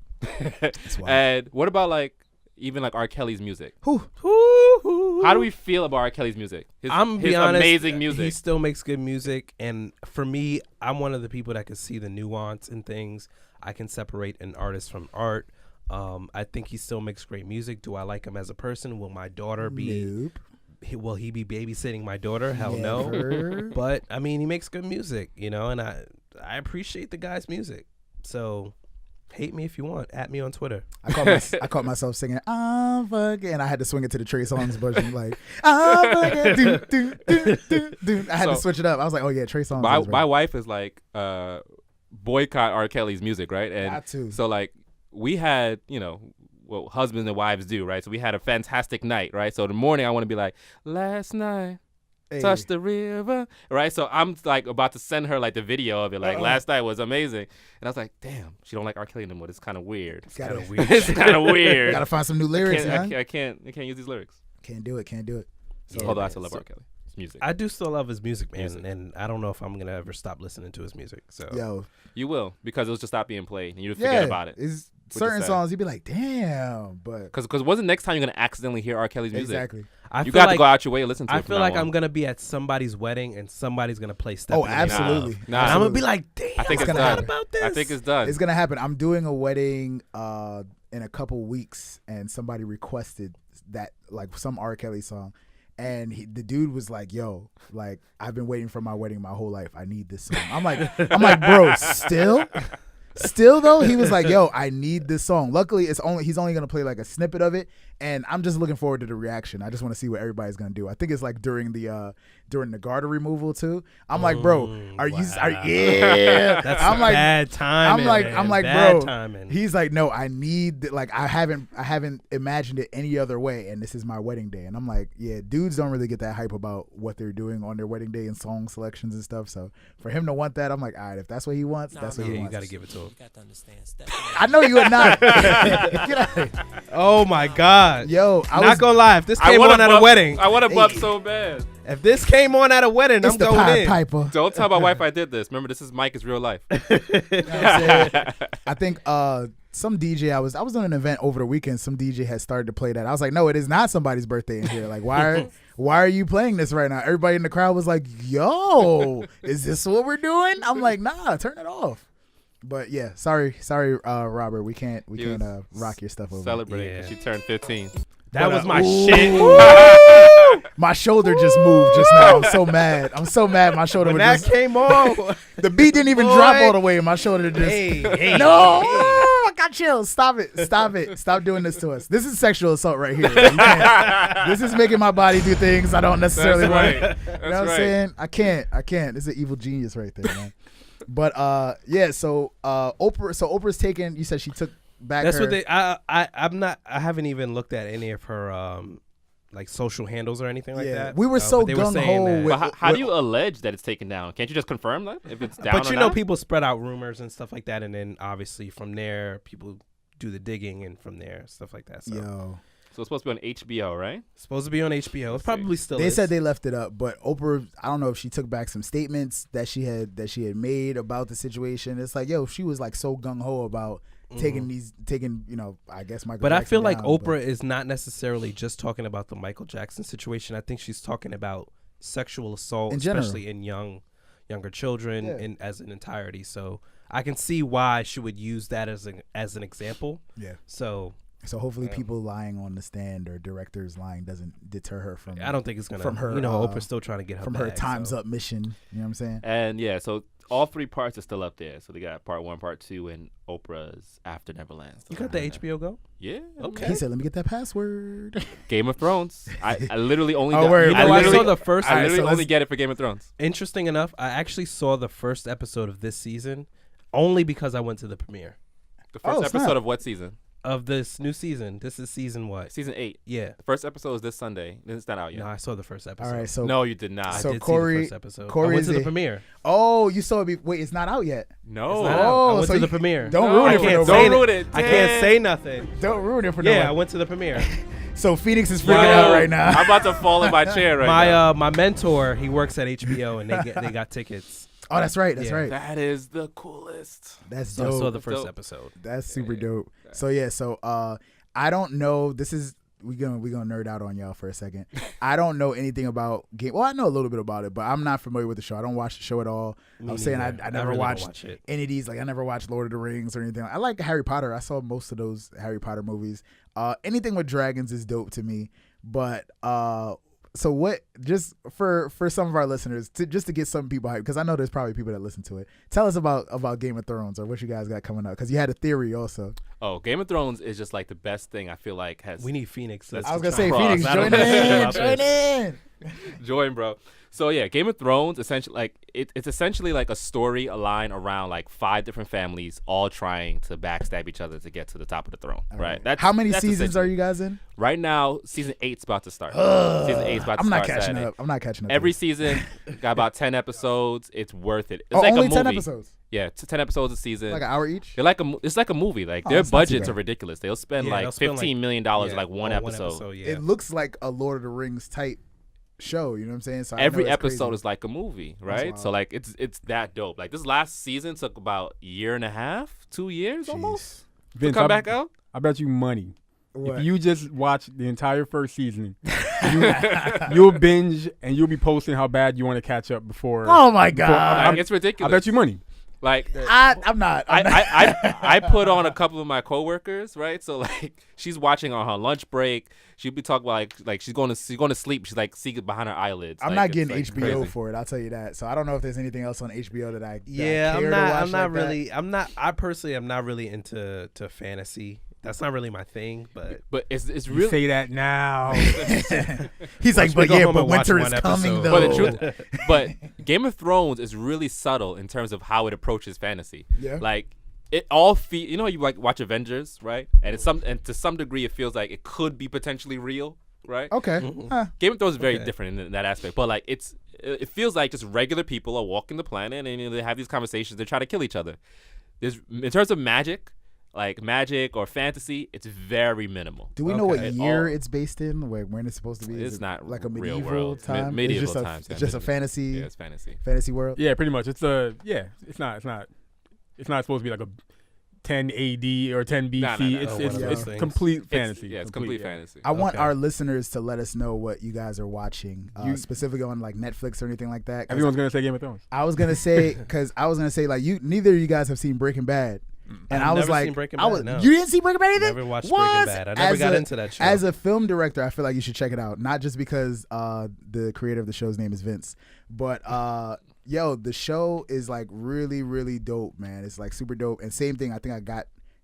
And what about even R. Kelly's music? How do we feel about R. Kelly's music? His honest, amazing music. He still makes good music, and for me, I'm one of the people that can see the nuance in things. I can separate an artist from art. I think he still makes great music. Do I like him as a person? Will my daughter be? Nope. Will he be babysitting my daughter? Hell no. But I mean, he makes good music, you know, and I appreciate the guy's music. So hate me if you want. At me on Twitter. I caught myself singing "I'm fucking," and I had to swing it to the Trey Songz version, like "I'm fucking." I had to switch it up. I was like, "Oh yeah, Trey Songz." My wife is like, boycott R. Kelly's music, right? And got to. So we had, you know, what husbands and wives do, right? So we had a fantastic night, right? So in the morning I want to be like, last night. Hey. Touch the river, right? So I'm like about to send her like the video of it, like last night was amazing, and I was like, damn, she don't like R. Kelly anymore. It's kind of weird. It's kind of weird. It's kind of weird. Gotta find some new lyrics, man. I can't use these lyrics. Can't do it. So, although I still love R. Kelly. His music. I do still love his music, man, and I don't know if I'm gonna ever stop listening to his music. So yo, you will, because it'll just stop being played and you forget about it. It's certain songs you'd be like, damn, but because when's the next time you're gonna accidentally hear R. Kelly's music? Exactly. You got to go out your way to listen to it. I feel like I'm gonna be at somebody's wedding and somebody's gonna play Step. Oh, absolutely. Nah. I'm gonna be like, damn, I think it's done. About this. I think it's done. It's gonna happen. I'm doing a wedding in a couple weeks, and somebody requested that, like, some R. Kelly song. And the dude was like, yo, like, I've been waiting for my wedding my whole life. I need this song. I'm like, bro, still though? He was like, yo, I need this song. Luckily, he's only going to play like a snippet of it. And I'm just looking forward to the reaction. I just want to see what everybody's going to do. I think it's like during the garter removal too. I'm like, bro, yeah. That's bad timing. I'm like, bad bro. Timing. He's like, no, I need, like, I haven't imagined it any other way, and this is my wedding day. And I'm like, yeah, dudes don't really get that hype about what they're doing on their wedding day and song selections and stuff. So for him to want that, I'm like, all right, if that's what he wants, that's what he wants. You got to give it to him. You got to understand. I know you would not. Get out of here. Oh my God. Yo, not gonna lie. If this came on at a wedding, I want to bump so bad. If this came on at a wedding, I'm going in. Piper. Don't tell my wife I did this. Remember, this is Mike's real life. You know what I'm saying? I think some DJ, I was doing an event over the weekend. Some DJ had started to play that. I was like, no, it is not somebody's birthday in here. Like, why are you playing this right now? Everybody in the crowd was like, yo, is this what we're doing? I'm like, nah, turn it off. But yeah, sorry, Robert. We can't rock your stuff over. Celebrate. Yeah. She turned 15. That was my shit. My shoulder just moved just now. I'm so mad. My shoulder when was that came on. The beat didn't even drop all the way, and my shoulder just. No, I got chills. Stop it. Stop doing this to us. This is sexual assault right here. This is making my body do things I don't necessarily want. Right. You know what I'm saying? I can't. This is an evil genius right there, man. But yeah. So Oprah's taken. You said she took back. That's her. what they. I'm not. I haven't even looked at any of her like social handles or anything like that. We were so gung ho. But how do you allege that it's taken down? Can't you just confirm that if it's down? But you know, people spread out rumors and stuff like that, and then obviously from there, people do the digging, and from there, stuff like that. So. Yo. So it's supposed to be on HBO, right? Supposed to be on HBO. It probably still They is. said they left it up, but Oprah, I don't know if she took back some statements that she had made about the situation. It's like, yo, she was like so gung ho about taking, you know, I guess Michael Jackson I feel like down, Oprah is not necessarily just talking about the Michael Jackson situation. I think she's talking about sexual assault, especially in younger children in as an entirety. So I can see why she would use that as an example. Yeah. So So hopefully people lying on the stand or directors lying doesn't deter her from. I don't think it's gonna. From her, Oprah's still trying to get her from bag, her time's up mission. You know what I'm saying? And yeah, so all 3 parts are still up there. So they got part 1, part 2, and Oprah's After Neverland. You got the HBO Go? Yeah. Okay. He said, "Let me get that password." Game of Thrones. I literally only. I saw the first. I literally only get it for Game of Thrones. Interesting enough, I actually saw the first episode of this season only because I went to the premiere. The first episode of what season? Of this new season. This is season what? Season 8. Yeah. The first episode is this Sunday. It's not out yet. No, I saw the first episode. All right, so no, you did not. So I did Cory, see the first episode. Cory I went to the premiere. Oh, you saw it. Wait, it's not out yet. No. I went so to the premiere. Don't ruin it for nobody. Don't ruin it. I can't say nothing. Don't ruin it for nobody. Yeah, I went to the premiere. So Phoenix is freaking out right now. I'm about to fall in my chair right now. My mentor, he works at HBO, and they got tickets. Oh, that's right. That's right. That is the coolest. That's So dope. I saw the first Dope. episode. That's super dope. So yeah, I don't know. This is we gonna nerd out on y'all for a second. I don't know anything about game. Well, I know a little bit about it, but I'm not familiar with the show. I don't watch the show at all. I'm saying I never really watched any of these. Like I never watched Lord of the Rings or anything. I like Harry Potter. I saw most of those Harry Potter movies. Anything with dragons is dope to me. But so what? Just for some of our listeners, just to get some people hyped, because I know there's probably people that listen to it. Tell us about Game of Thrones or what you guys got coming up, because you had a theory also. Oh, Game of Thrones is just like the best thing I feel like has. We need Phoenix. I was gonna say Cross. Phoenix, I don't join know in, join in. Join, bro. So yeah, Game of Thrones essentially like it's essentially like a story aligned around like 5 different families all trying to backstab each other to get to the top of the throne. Right. That's how many that's seasons are you guys in? Right now, season 8's about to start. Season 8's about to I'm not start. catching Saturday. up. I'm not catching up. Every season got about 10 episodes. It's worth it. It's oh, like only a movie. 10 episodes. Yeah, 10 episodes a season. Like an hour each. They're like it's like a movie. Like their that's not too budgets bad. are ridiculous. They'll spend Yeah, like they'll spend $15 million like one episode. Yeah. It looks like a Lord of the Rings type show. You know what I'm saying? So Every episode is like a movie, right? wild. So like it's that dope. Like this last season took about 1.5 2 years almost to Vince, come back out. I bet you money. What? If you just watch the entire first season, you'll binge and you'll be posting how bad you want to catch up before. Oh my god! Like, it's ridiculous. I bet you money. Like I'm not. I put on a couple of my coworkers, right? So like she's watching on her lunch break. She'll be talking about like she's going to sleep. She's like seeing behind her eyelids. I'm like, not it's, getting like, HBO crazy. for it. I'll tell you that. So I don't know if there's anything else on HBO that I I personally am not really into fantasy. That's not really my thing, but it's You really say that now. He's like, but go yeah, home but and watch winter is one coming episode. though. But the truth, but Game of Thrones is really subtle in terms of how it approaches fantasy. Yeah. Like it all you know, you like watch Avengers, right? And to some degree it feels like it could be potentially real, right? Okay. Game of Thrones is very different in that aspect, but like it feels like just regular people are walking the planet and they have these conversations. They try to kill each other. In terms of magic or fantasy, it's very minimal. Do we know what year it's based in? When it's supposed to be? It's not like a real medieval world. time. Medieval it's just times. It's just a fantasy. Yeah, it's fantasy. Fantasy world. Yeah, pretty much. It's not supposed to be like a 10 AD or 10 BC. No. It's complete fantasy. It's complete fantasy. I want our listeners to let us know what you guys are watching, specifically on like Netflix or anything like that. Everyone's gonna say Game of Thrones. I was gonna say like neither of you guys have seen Breaking Bad. And I was like, seen Breaking Bad, no. You didn't see Breaking Bad either? Never watched What? Breaking Bad. I never got into that show. As a film director, I feel like you should check it out. Not just because the creator of the show's name is Vince, but the show is like really, really dope, man. It's like super dope. And same thing, I think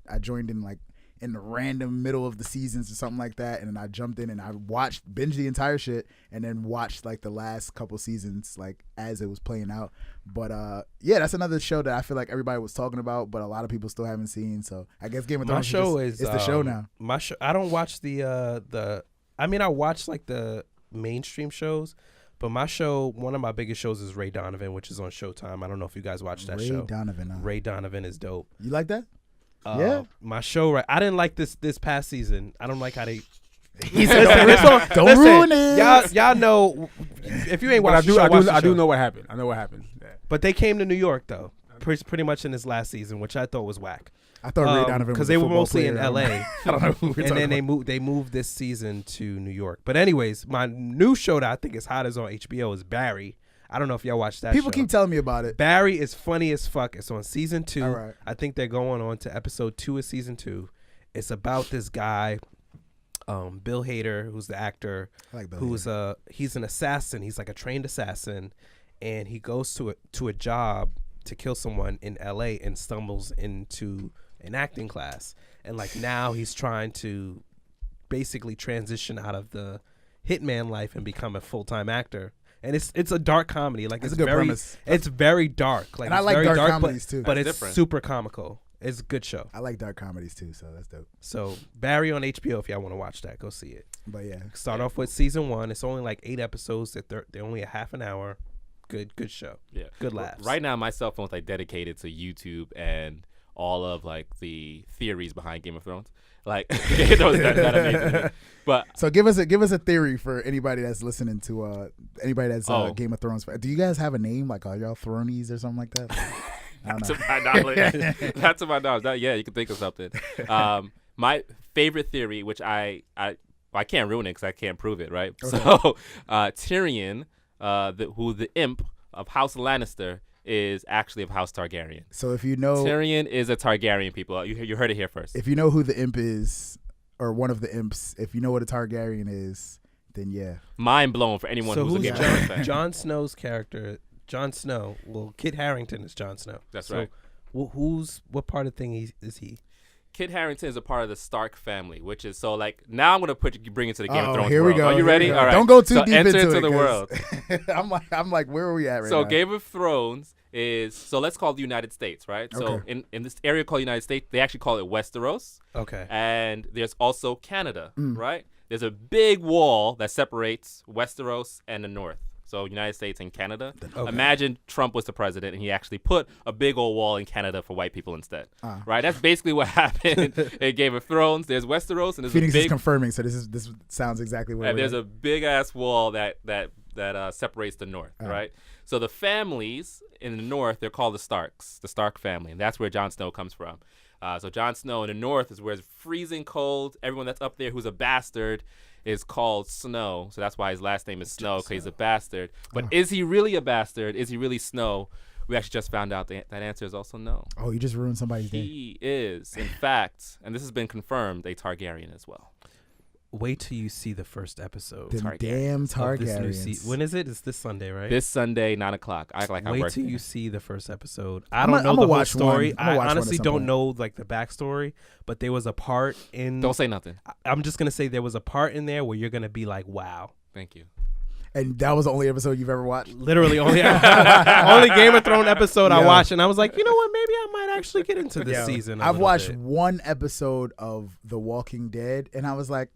I joined in like in the random middle of the seasons or something like that, and then I jumped in and I binged the entire shit, and then watched like the last couple seasons like as it was playing out. But that's another show that I feel like everybody was talking about, but a lot of people still haven't seen. So I guess Game of Thrones is the show now. My show. I don't watch the. I mean, I watch like the mainstream shows. But my show, one of my biggest shows is Ray Donovan, which is on Showtime. I don't know if you guys watch that show. Ray Donovan is dope. You like that? Yeah. My show, right? I didn't like this past season. I don't like how they. Don't ruin it. Y'all know if you ain't watched the show, I do know what happened. I know what happened. Yeah. But they came to New York though, pretty much in this last season, which I thought was whack. I thought Ray Donovan because they were mostly in LA. I don't know who we're and then about. they moved this season to New York. But anyways, my new show that I think is hot as on HBO is Barry. I don't know if y'all watched that. People show. keep telling me about it. Barry is funny as fuck. It's on season 2. All right. I think they're going on to episode 2 of season 2. It's about this guy, Bill Hader, who's the actor, he's an assassin. He's like a trained assassin, and he goes to a job to kill someone in LA and stumbles into an acting class. And like now he's trying to basically transition out of the hitman life and become a full-time actor. And it's a dark comedy. Like it's a good premise. It's very dark. Like, and I like dark comedies too. But it's super comical. It's a good show. I like dark comedies too, so that's dope. So Barry on HBO, if y'all want to watch that, go see it. But yeah, start off with season 1. It's only like 8 episodes. They're only a half an hour. Good show. Yeah, good laughs. Right now, my cell phone's like dedicated to YouTube and all of like the theories behind Game of Thrones. Like that amazing. But so give us a theory for anybody that's listening to anybody that's Game of Thrones. Do you guys have a name? Like, are y'all Thronies or something like that? Not to my knowledge. Not to my knowledge. Yeah, you can think of something. My favorite theory, which I can't ruin it because I can't prove it, right? Okay. So Tyrion, who the imp of House Lannister, is actually of House Targaryen. So if you know, Tyrion is a Targaryen, people. You heard it here first. If you know who the imp is, or one of the imps, if you know what a Targaryen is, then yeah. Mind blown for anyone who's a Game of Thrones fan. Jon Snow's character, Jon Snow. Well, Kit Harington is Jon Snow. That's right. What part of the thing is he? Kit Harington is a part of the Stark family, which is so like now I'm gonna bring it to the Game of Thrones here world. We go. Are you ready? All right. Don't go too deep enter into the world. I'm like, where are we at right now? So Game of Thrones is let's call it the United States, right? Okay. So in this area called United States, they actually call it Westeros. Okay. And there's also Canada, right? There's a big wall that separates Westeros and the North. So United States and Canada. Okay. Imagine Trump was the president and he actually put a big old wall in Canada for white people instead. Right? That's basically what happened in Game of Thrones. There's Westeros and there's Phoenix is confirming, so this sounds exactly what. And there's a big ass wall that separates the North, right? So the families in the North, they're called the Starks, the Stark family, and that's where Jon Snow comes from. So Jon Snow in the North is where it's freezing cold. Everyone that's up there who's a bastard is called Snow. So that's why his last name is Snow, because he's a bastard. But is he really a bastard? Is he really Snow? We actually just found out that answer is also no. Oh, you just ruined somebody's day. He is, in fact, and this has been confirmed, a Targaryen as well. Wait till you see the first episode. Damn Targaryens. When is it? It's this Sunday, right? This Sunday, 9:00. Wait till you see the first episode. I don't know the whole story. I honestly don't know like the backstory, but there was a part in. Don't say nothing. I'm just gonna say there was a part in there where you're gonna be like, wow. Thank you. And that was the only episode you've ever watched? Literally only Game of Thrones episode I watched, and I was like, you know what? Maybe I might actually get into this season. I've watched one episode of The Walking Dead, and I was like,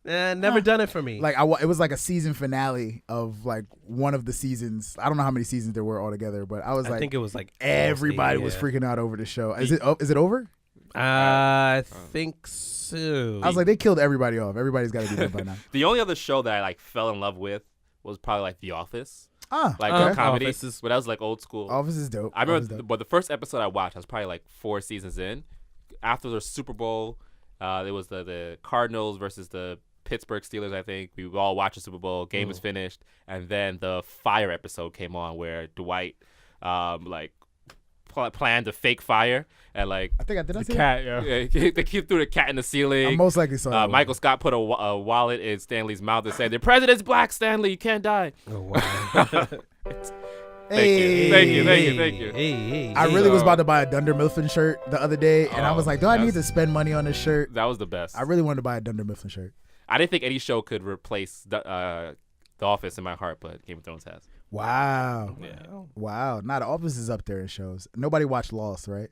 never done it for me. Like it was like a season finale of like one of the seasons. I don't know how many seasons there were altogether, but I think it was like everybody was freaking out over the show. Is it over? I think so. I was like, they killed everybody off. Everybody's got to be dead by now. The only other show that I like fell in love with was probably like The Office. Like a comedy, but that was like old school. Office is dope. I remember, but the first episode I watched, I was probably like 4 seasons in. After the Super Bowl, there was the Cardinals versus the Pittsburgh Steelers, I think. We all watched the Super Bowl. Game was finished. And then the fire episode came on where Dwight planned a fake fire. And like I think I did the cat, they threw the cat in the ceiling. I most likely saw that. Michael Scott put a wallet in Stanley's mouth and said, "The president's black, Stanley. You can't die." Oh, wow. Thank you. Hey. I really was about to buy a Dunder Mifflin shirt the other day, and I was like, do I need to spend money on this shirt? That was the best. I really wanted to buy a Dunder Mifflin shirt. I didn't think any show could replace The Office in my heart, but Game of Thrones has. Wow. Yeah. Wow. Nah, The Office is up there in shows. Nobody watched Lost, right?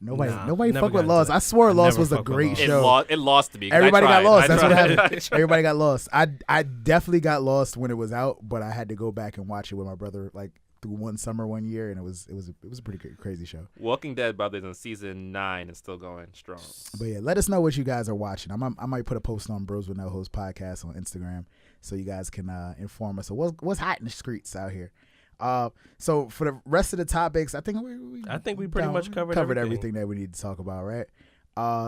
Nobody never fuck with Lost. I swore Lost was a great show. It lost to me. Everybody got lost. That's what happened. Everybody got lost. I definitely got lost when it was out, but I had to go back and watch it with my brother like through one summer one year, and it was a pretty crazy show. Walking Dead, brothers, in season 9 is still going strong. But yeah, let us know what you guys are watching. I might put a post on Bros with No Host podcast on Instagram so you guys can inform us of what's hot in the streets out here. So for the rest of the topics, I think we pretty much covered everything that we need to talk about, right?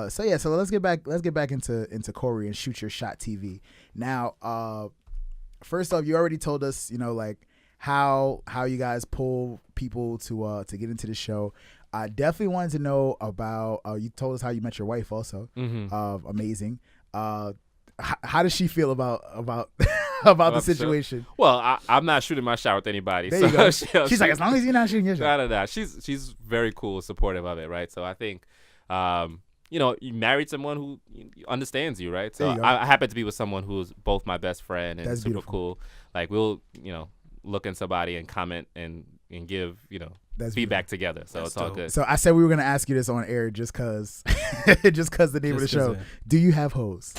So let's get back into Cory and Shoot Your Shot TV. Now, first off, you already told us, like how you guys pull people to get into the show. I definitely wanted to know about. You told us how you met your wife, also. Amazing. How does she feel about the situation? Well, I'm not shooting my shot with anybody. There you go. She's like, as long as you're not shooting your shot. No. She's very cool, supportive of it, right? So I think, you married someone who understands you, right? So I happen to be with someone who's both my best friend and That's super beautiful. Cool. Like we'll, look in somebody and comment and give, That's feedback together. So That's it's all dope. good. So I said we were gonna ask you this on air just cause the name of the show. Do you have hoes?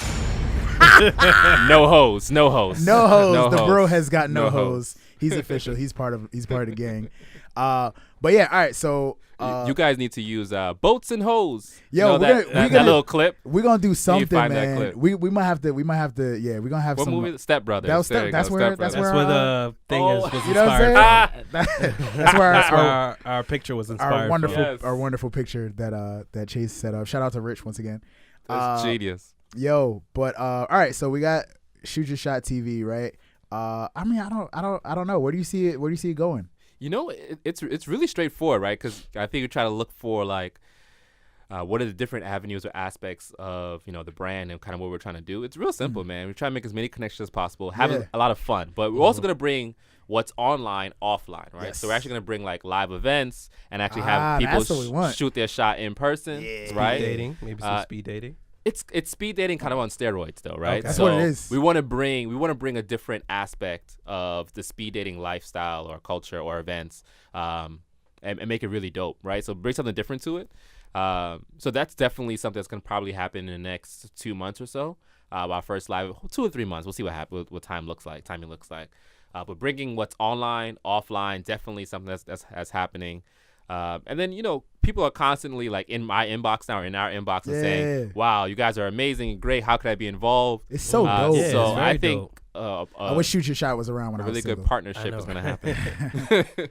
No hoes. No hoes. The bro has got no hoes. He's official. He's part of the gang. But yeah, all right. So you guys need to use boats and hoes. Yo, that little clip. We're gonna do something, find that man. clip. We might have to. Yeah, we're gonna have What some. movie? Step Brothers. That's where the thing was you know what inspired I'm from. saying? That's where our picture was inspired our wonderful picture that Chase set up. Shout out to Rich once again. That's genius. Yo, but all right. So we got Shoot Your Shot TV, right? I mean, I don't know. Where do you see it? Where do you see it going? It's really straightforward, right? Because I think we try to look for like what are the different avenues or aspects of the brand and kind of what we're trying to do. It's real simple, man. We try to make as many connections as possible, having a lot of fun, but we're also gonna bring what's online offline, right? Yes. So we're actually gonna bring like live events and actually have people shoot their shot in person, right? Speed dating, maybe some speed dating. It's speed dating kind of on steroids though, right? Okay. That's so what it is. We want to bring a different aspect of the speed dating lifestyle or culture or events, and make it really dope, right? So bring something different to it. So that's definitely something that's gonna probably happen in the next 2 months or so. Our first live, 2 or 3 months. We'll see what happens. What timing looks like. But bringing what's online, offline, definitely something that's happening. And then people are constantly like in my inbox now or in our inbox and saying, "Wow, you guys are amazing, great. How could I be involved?" It's so dope. Yeah, so it's very I think I wish Shoot Your Shot was around when I was really single. good partnership is going to happen.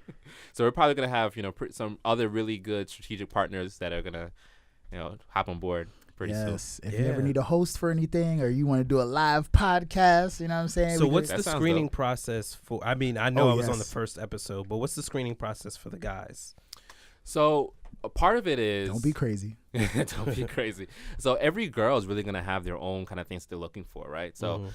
So we're probably going to have some other really good strategic partners that are going to hop on board pretty soon. If you ever need a host for anything or you want to do a live podcast, you know what I'm saying? So what's the screening process for? I mean, I know I was on the first episode, but what's the screening process for the guys? So a part of it is don't be crazy. Don't be crazy. So every girl is really gonna have their own kind of things they're looking for, right? So,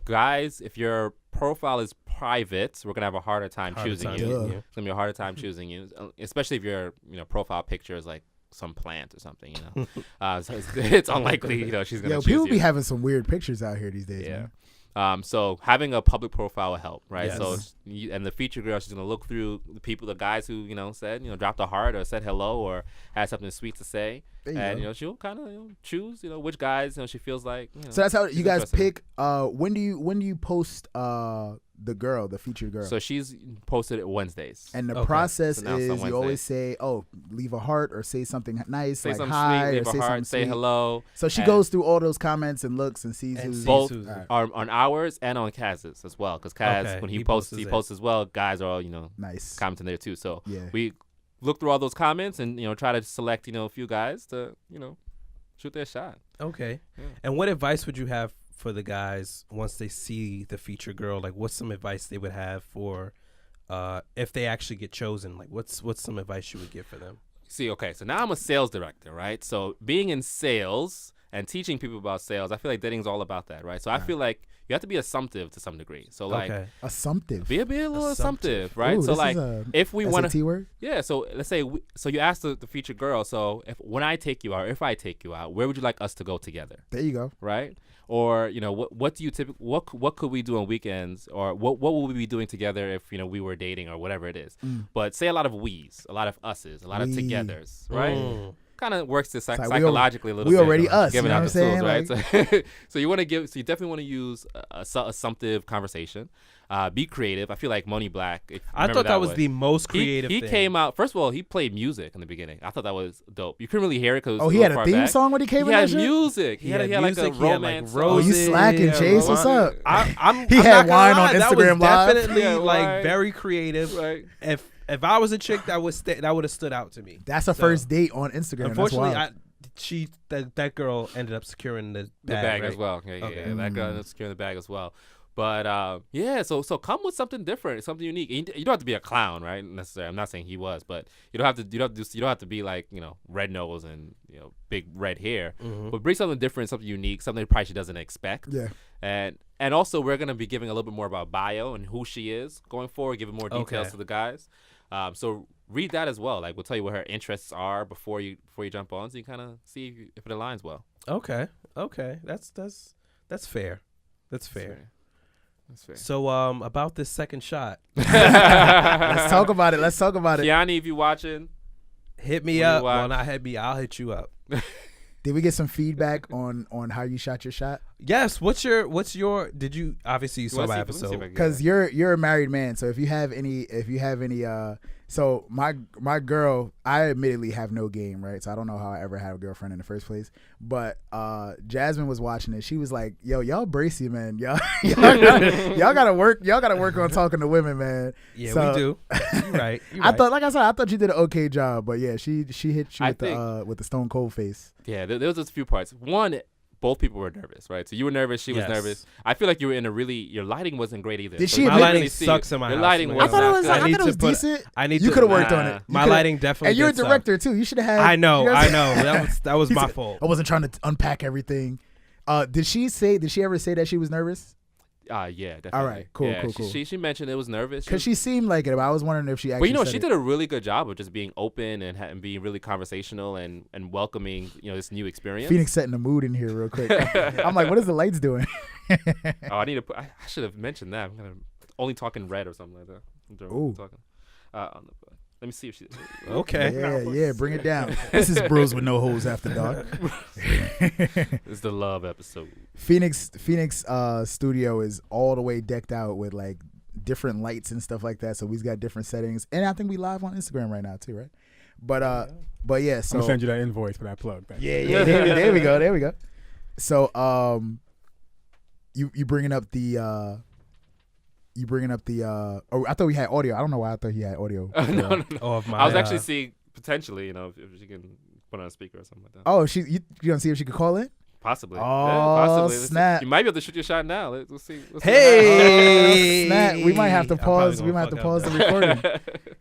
guys, if your profile is private, we're gonna have a harder time choosing you. It's gonna be a harder time choosing you, especially if your profile picture is like some plant or something. So it's unlikely she's gonna. choose people you. be having some weird pictures out here these days. Yeah. Man. So having a public profile will help, right? Yes. So and the feature girl, she's gonna look through the guys who said dropped a heart or said hello or had something sweet to say, and she'll kind of choose which guys she feels like. So that's how you guys pick. When do you post the featured girl? So she's posted it Wednesdays, and the process is you always say, leave a heart or say something nice, say like something hi, sweet, or say a heart, something say sweet. hello. So she goes through all those comments and looks and sees who's both on ours and on Kaz's as well, because Kaz when he posts as well. Guys are all nice commenting there too. So we look through all those comments and try to select a few guys to shoot their shot. Okay. And what advice would you have for the guys once they see the feature girl? Like, what's some advice they would have for if they actually get chosen? Like, what's some advice you would give for them? See, okay, so now I'm a sales director, right? So being in sales and teaching people about sales, I feel like dating's all about that, right? So I feel like you have to be assumptive to some degree. So like assumptive, be a little assumptive, right? Ooh, so like if we want to word, so let's say so you ask the featured girl, so if I take you out, where would you like us to go together? There you go, right? Or what do you what could we do on weekends, or what will we be doing together if we were dating or whatever it is? But say a lot of we's, a lot of us's, a lot of togethers, right? Kind of works this psychologically a little bit. We already us, giving out the tools, right? Like, so you definitely want to use assumptive conversation. Be creative. I feel like Money Black. I thought that was the most creative He thing. came out, first of all, he played music in the beginning. I thought that was dope. You couldn't really hear it because he had a theme song when he came in. He had music. He had like a romance. Oh, you slacking, Chase? What's up? He had wine on That Instagram was Live. definitely like very creative. Right. If I was a chick, that would have stood out to me. That's a first date on Instagram. Unfortunately, that girl ended up securing the bag, as well. Yeah. That girl ended up securing the bag as well. But yeah, so come with something different, something unique. You don't have to be a clown, right? Necessarily, I'm not saying he was, but you don't have to be like red nose and big red hair. But bring something different, something unique, something probably she doesn't expect. Yeah. And also we're gonna be giving a little bit more about bio and who she is going forward, giving more details to the guys. So read that as well. Like we'll tell you what her interests are before you jump on, so you kind of see if it aligns well. Okay. That's fair. That's fair. That's fair. So about this second shot. Let's talk about it. Kiani, if you watching, hit me up. Well, not hit me. I'll hit you up. Did we get some feedback on how you shot your shot? Yes. What's your? Did you obviously you saw my episode? Because you're a married man, so if you have any, so my girl, I admittedly have no game, right? So I don't know how I ever had a girlfriend in the first place. But Jasmine was watching it. She was like, "Yo, y'all bracy, man. Y'all gotta work on talking to women, man." Yeah, so, we do. You're right. I thought you did an okay job, but yeah, she hit you with the stone cold face. Yeah, there was just a few parts. One, both people were nervous, right? So you were nervous, she was nervous. I feel like you were in your lighting wasn't great either. Did so she? My lighting sucks in my house. lighting I thought it was decent. You could have worked on it. My lighting definitely. And you're a director too. You should have had. I know. That was my fault. I wasn't trying to unpack everything. Did she ever say that she was nervous? Yeah, definitely. All right, cool. She mentioned it was nervous because she seemed like it. But I was wondering if she actually. But she did a really good job of just being open and being really conversational and welcoming this new experience. Phoenix setting the mood in here real quick. I'm like, what is the lights doing? I should have mentioned that. I'm gonna only talking red or something like that. Ooh. Let me see if she. Okay. Yeah. Bring it down. This is Bros with No Holes After Dark. It's the love episode. Phoenix studio is all the way decked out with like different lights and stuff like that. So we've got different settings, and I think we live on Instagram right now too, right? But yeah. So I'm gonna send you that invoice for that plug. Yeah. There we go. So you bringing up the. I thought we had audio. I don't know why I thought he had audio. No. I was actually seeing potentially, if she can put on a speaker or something like that. Oh, you gonna see if she could call in? Possibly. Oh, possibly. snap! You might be able to shoot your shot now. Let's see. Hey, snap! We might have to pause. We might have to pause the recording.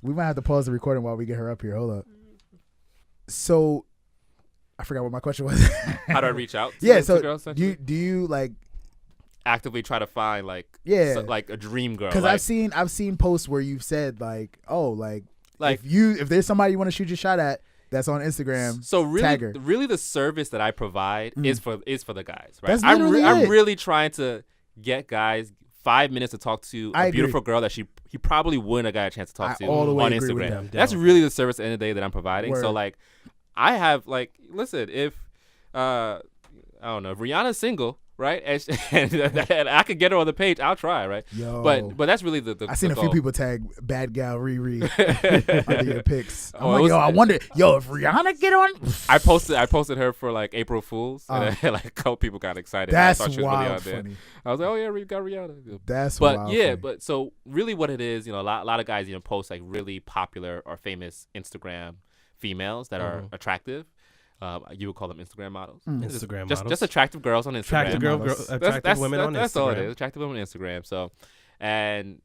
We might have to pause the recording while we get her up here. Hold up. So, I forgot what my question was. How do I reach out? So girls, do you like actively try to find like a dream girl? Because I've seen posts where you've said like if there's somebody you want to shoot your shot at that's on Instagram, so really tag her. Really the service that I provide is for the guys, right? That's literally I'm really trying to get guys 5 minutes to talk to a beautiful girl that he probably wouldn't have got a chance to talk to on Instagram. That's really the service at the end of the day that I'm providing. Word. So like I have listen, if I don't know, if Rihanna's single, right? And I could get her on the page. I'll try, right? Yo. But that's really the I seen the a few goal. people tag bad gal Riri under your pics. I wonder, if Rihanna get on. I posted her for like April Fools, and like a couple people got excited. That's I thought she was wild really out funny. There. I was like, oh yeah, we got Rihanna. That's wild funny. But so really what it is, a lot of guys post like really popular or famous Instagram females that are attractive. You would call them Instagram models. Models. Just attractive girls on Instagram. Attractive women on Instagram. That's all it is. Attractive women on Instagram. So, and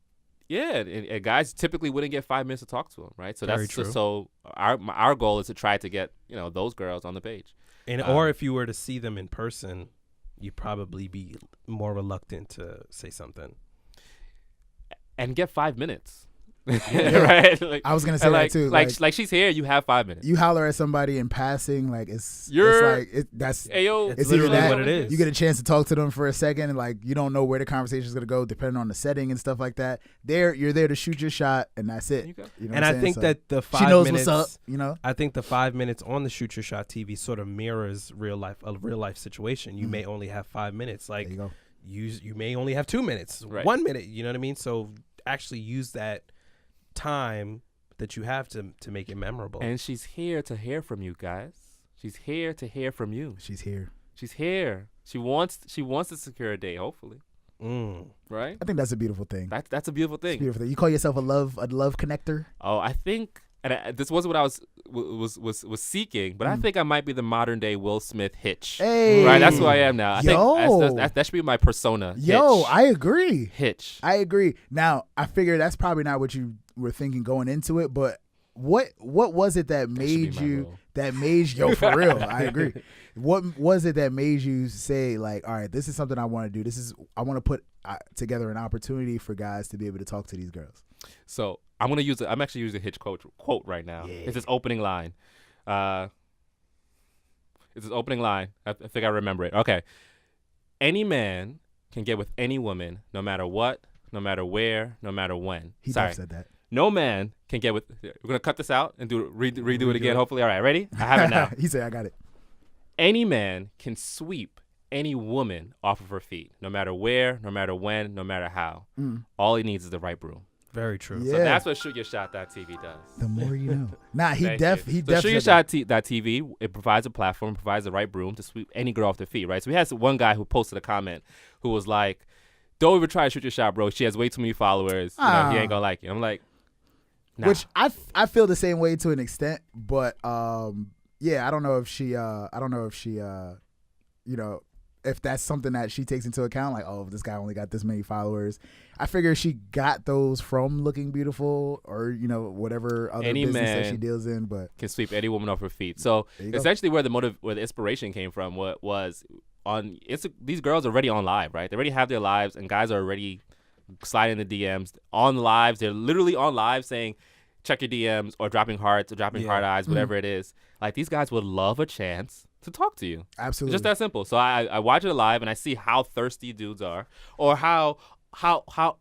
guys typically wouldn't get 5 minutes to talk to them, right? So Very that's true. so our goal is to try to get those girls on the page. And or if you were to see them in person, you'd probably be more reluctant to say something. And get 5 minutes. Yeah. Right? Like, I was gonna say that too. Like she's here, you have 5 minutes. You holler at somebody in passing, like it's literally what it is. You get a chance to talk to them for a second, and like you don't know where the conversation is gonna go, depending on the setting and stuff like that. You're there to shoot your shot, and that's it. And I think that the 5 she knows minutes, what's up. I think the 5 minutes on the Shoot Your Shot TV sort of mirrors a real life situation. You may only have 5 minutes. Like there you go. You may only have 2 minutes, right. 1 minute. You know what I mean? So actually use that time that you have to make it memorable. And she's here to hear from you guys. She's here to hear from you. She's here. She wants to secure a date, hopefully. Right? I think that's a beautiful thing. That's a beautiful thing. It's beautiful thing. You call yourself a love connector? Oh, I think, and this wasn't what I was was seeking, but I think I might be the modern day Will Smith Hitch. Hey. Right, that's who I am now. I think that should be my persona. Yo, Hitch. I agree. Hitch. I agree. Now, I figure that's probably not what you were thinking going into it, but what was it that made you yo, for real, I agree. What was it that made you say, like, all right, this is something I want to do. I want to put together an opportunity for guys to be able to talk to these girls. So I'm actually using a Hitch quote right now. Yeah. It's his opening line. I think I remember it. Okay. Any man can get with any woman, no matter what, no matter where, no matter when. He said that. No man can get with. We're gonna cut this out and redo it again. Hopefully, all right. Ready? I have it now. He said, "I got it." Any man can sweep any woman off of her feet, no matter where, no matter when, no matter how. All he needs is the right broom. Very true. Yeah. So that's what ShootYourShot.tv does. The more you know. Nah, he So definitely. ShootYourShot.tv, it provides a platform, provides the right broom to sweep any girl off their feet, right? So we had one guy who posted a comment who was like, "Don't even try to shoot your shot, bro. She has way too many followers. You know, he ain't gonna like you." I'm like, nah. Which I feel the same way to an extent, but yeah, I don't know if she you know, if that's something that she takes into account, like, oh, this guy only got this many followers. I figure she got those from looking beautiful or, you know, whatever other Any business man that she deals in, but can sweep any woman off her feet. So essentially where the inspiration came from was these girls are already on live, right? They already have their lives, and guys are already sliding the DMs on lives. They're literally on live saying, check your DMs, or dropping hearts or dropping heart eyes, whatever it is. Like, these guys would love a chance to talk to you. Absolutely. It's just that simple. So I watch it live and I see how thirsty dudes are, or how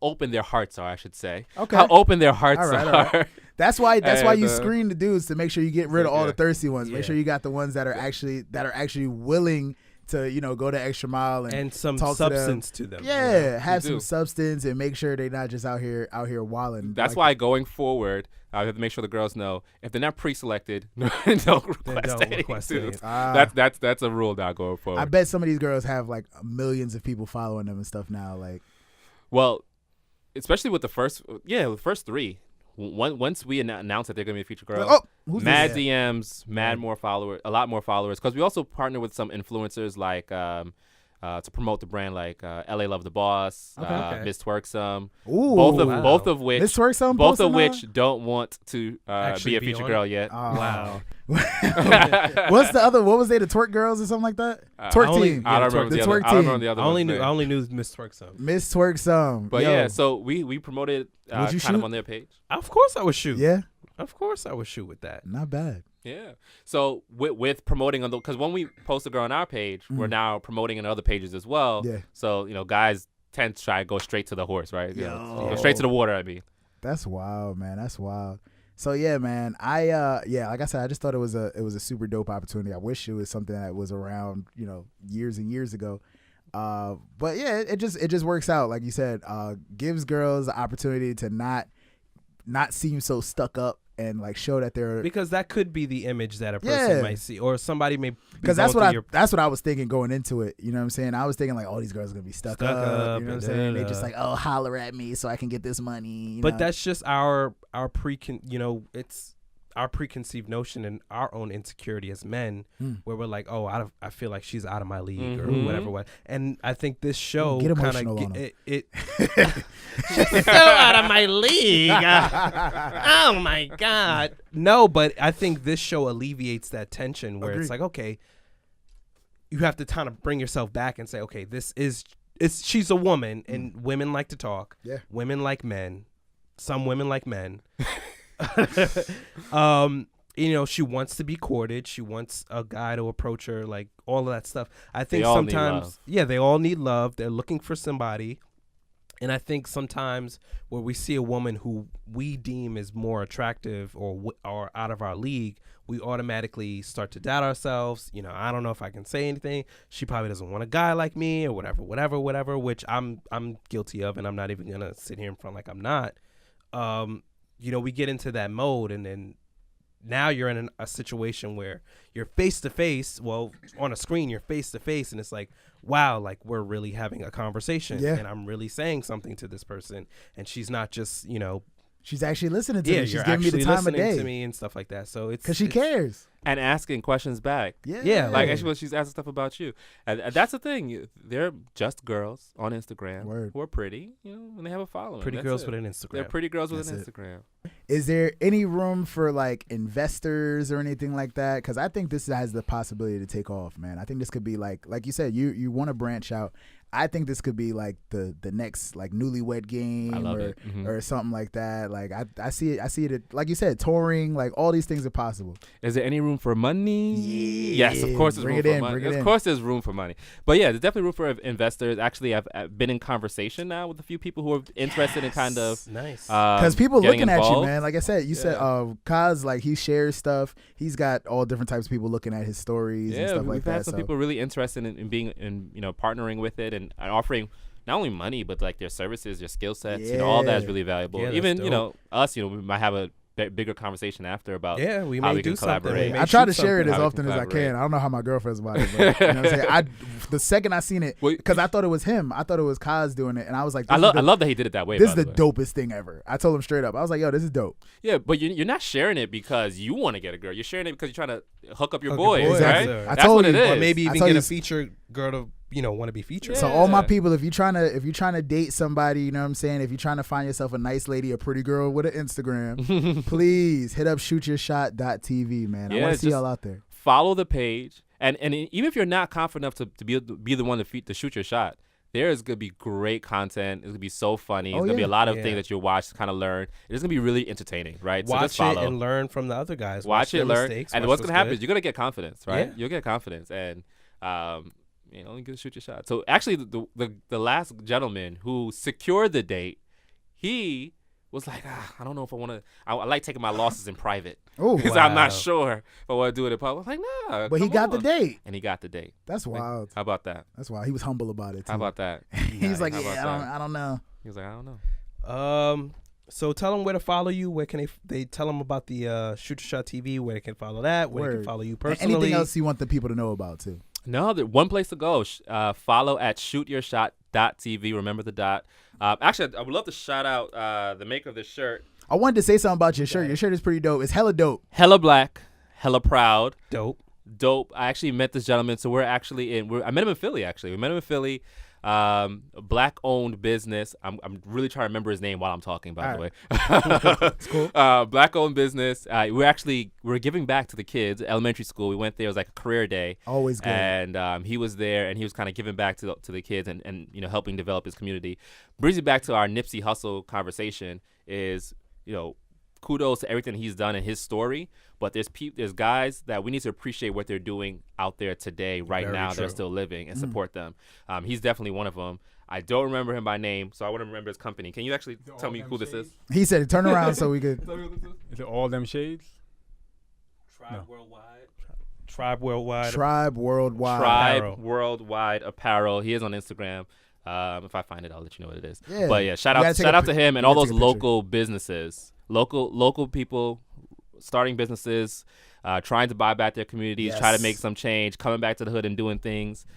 open their hearts are, I should say. Okay. How open their hearts are. All right. That's why you And, screen the dudes, to make sure you get rid of all the thirsty ones. Yeah. Make sure you got the ones that are actually willing to, you know, go the extra mile and some talk substance to them. Yeah, have some substance and make sure they're not just out here wilding. That's why going forward, I have to make sure the girls know if they're not pre-selected, don't request anything. That's a rule now going forward. I bet some of these girls have like millions of people following them and stuff now. Like, well, especially with the first three. Once we announce that they're gonna be a featured girl, mad DMs, a lot more followers. Because we also partner with some influencers like to promote the brand, like LA Love the Boss, Miss Twerksome. Ooh, both of which Miss Twerksome, both of which don't want to be a featured girl yet. Wow. What's the other? What was they? The Twerk Girls or something like that? Twerk Team. I don't remember the Twerk other. Team. The other. I only knew Miss Twerksome. Miss Twerksome. But yeah, so we promoted kind of on their page. Of course I would shoot. Yeah. Of course I would shoot with that. Not bad. Yeah. So with promoting on because when we post a girl on our page, we're now promoting on other pages as well. Yeah. So guys tend to try to go straight to the horse, right? Go straight to the water. I mean. That's wild, man. That's wild. So yeah, man. Like I said, I just thought it was a super dope opportunity. I wish it was something that was around, years and years ago. But yeah, it just works out, like you said. Gives girls the opportunity to not seem so stuck up and like show that they're, because that could be the image that a person might see, or somebody may. Because that's what I was thinking going into it. You know what I'm saying? I was thinking like, oh, these girls are gonna be stuck up. You know what I'm saying? They just like, oh, holler at me so I can get this money. But that's just it's our preconceived notion and our own insecurity as men, where we're like, oh, I feel like she's out of my league or whatever. And I think this show kind of it she's so out of my league. Oh my God. No, but I think this show alleviates that tension where it's like, okay, you have to kind of bring yourself back and say, okay, she's a woman and women like to talk. Yeah. Women like men. Some women like men. She wants to be courted. She wants a guy to approach her, like all of that stuff. I think sometimes, they all need love. They're looking for somebody. And I think sometimes where we see a woman who we deem is more attractive or out of our league, we automatically start to doubt ourselves. I don't know if I can say anything. She probably doesn't want a guy like me or whatever, which I'm guilty of, and I'm not even going to sit here in front like I'm not. We get into that mode, and then now you're in a situation where you're face to face. Well, on a screen, you're face to face, and it's like, wow, like we're really having a conversation, and I'm really saying something to this person, and she's not just She's actually listening to Yeah, me. She's you're giving me the actually time of listening day to me and stuff like that. So it's because she cares. And asking questions back. Yeah. Like actually, she's asking stuff about you, and that's the thing. They're just girls on Instagram who are pretty, and they have a following. Pretty That's girls it. with an Instagram. They're pretty girls with That's an Instagram. Is there any room for like investors or anything like that? Because I think this has the possibility to take off, man. I think this could be like you said, you want to branch out. I think this could be like the next like Newlywed Game or something like that. Like I see it like you said, touring, like all these things are possible. Is there any room for money? Yeah. Yes, of course there's room for money. Of course there's room for money. But yeah, there's definitely room for investors. Actually, I've been in conversation now with a few people who are interested in kind of nice. Because people looking at you, man. Like I said, you said Kaz, like he shares stuff. He's got all different types of people looking at his stories and stuff like that. We've had some people really interested in being in partnering with it and offering not only money but like their services, their skill sets. All that is really valuable. Yeah, even us, we might have a bigger conversation after about we how may we can do collaborate. something. I try to share it as often as I can. I don't know how my girlfriend's about it, but you know what I'm saying? The second I seen it, because I thought it was him, I thought it was Kaz doing it, and I was like, I love that he did it that way. This is the dopest thing ever. I told him straight up. I was like, yo, this is dope. Yeah, but you're not sharing it because you want to get a girl. You're sharing it because you're trying to hook up your boys, exactly. right? That's what it is. Or maybe even get a featured girl to want to be featured. So all my people, if you're trying to date somebody, you know what I'm saying, if you're trying to find yourself a nice lady, a pretty girl with an Instagram, please hit up ShootYourShot.tv, man. I want to see y'all out there. Follow the page, and even if you're not confident enough to be the one to shoot your shot, there is gonna be great content. It's gonna be so funny. It's gonna be a lot of things that you'll watch to kind of learn. It's gonna be really entertaining, right? Watch so just follow. it and learn from the other guys. Watch it, learn, mistakes, and what's gonna happen is good. you're gonna get confidence, right? Yeah. You'll get confidence, and you gonna shoot your shot. So actually, the last gentleman who secured the date, he was like, I don't know if I want to. I like taking my losses in private because I'm not sure if I want to do it in public. I was like, nah. But he got the date, and he got the date. That's wild. How about that? That's wild. He was humble about it too. How about that? He's like, I don't know. He was like, I don't know. So tell them where to follow you. Where can they tell them about the Shoot Your Shot TV? Where they can follow that? Where they can follow you personally? And anything else you want the people to know about too? No, one place to go. Follow at ShootYourShot.tv. Remember the dot. Actually, I would love to shout out the maker of this shirt. I wanted to say something about your shirt. Your shirt is pretty dope. It's hella dope. Hella black, hella proud. Dope. I actually met this gentleman. So we're actually I met him in Philly, actually. We met him in Philly. A black-owned business. I'm really trying to remember his name while I'm talking, by the way. It's cool. Black-owned business. We're giving back to the kids. Elementary school. We went there. It was like a career day. Always good. And he was there, and he was kind of giving back to the kids and helping develop his community. Brings me back to our Nipsey Hussle conversation. Is kudos to everything he's done in his story, but there's guys that we need to appreciate what they're doing out there today, right Very now. true. They're still living and support them. He's definitely one of them. I don't remember him by name, so I want to remember his company. Can you actually tell me who this is? He said, "Turn around so we could." Is it All Them Shades? Tribe Worldwide. Tribe Worldwide. Tribe Worldwide Apparel. He is on Instagram. If I find it, I'll let you know what it is. Yeah. But yeah, shout out to him and all those local businesses, local people starting businesses, trying to buy back their communities, try to make some change, coming back to the hood and doing things.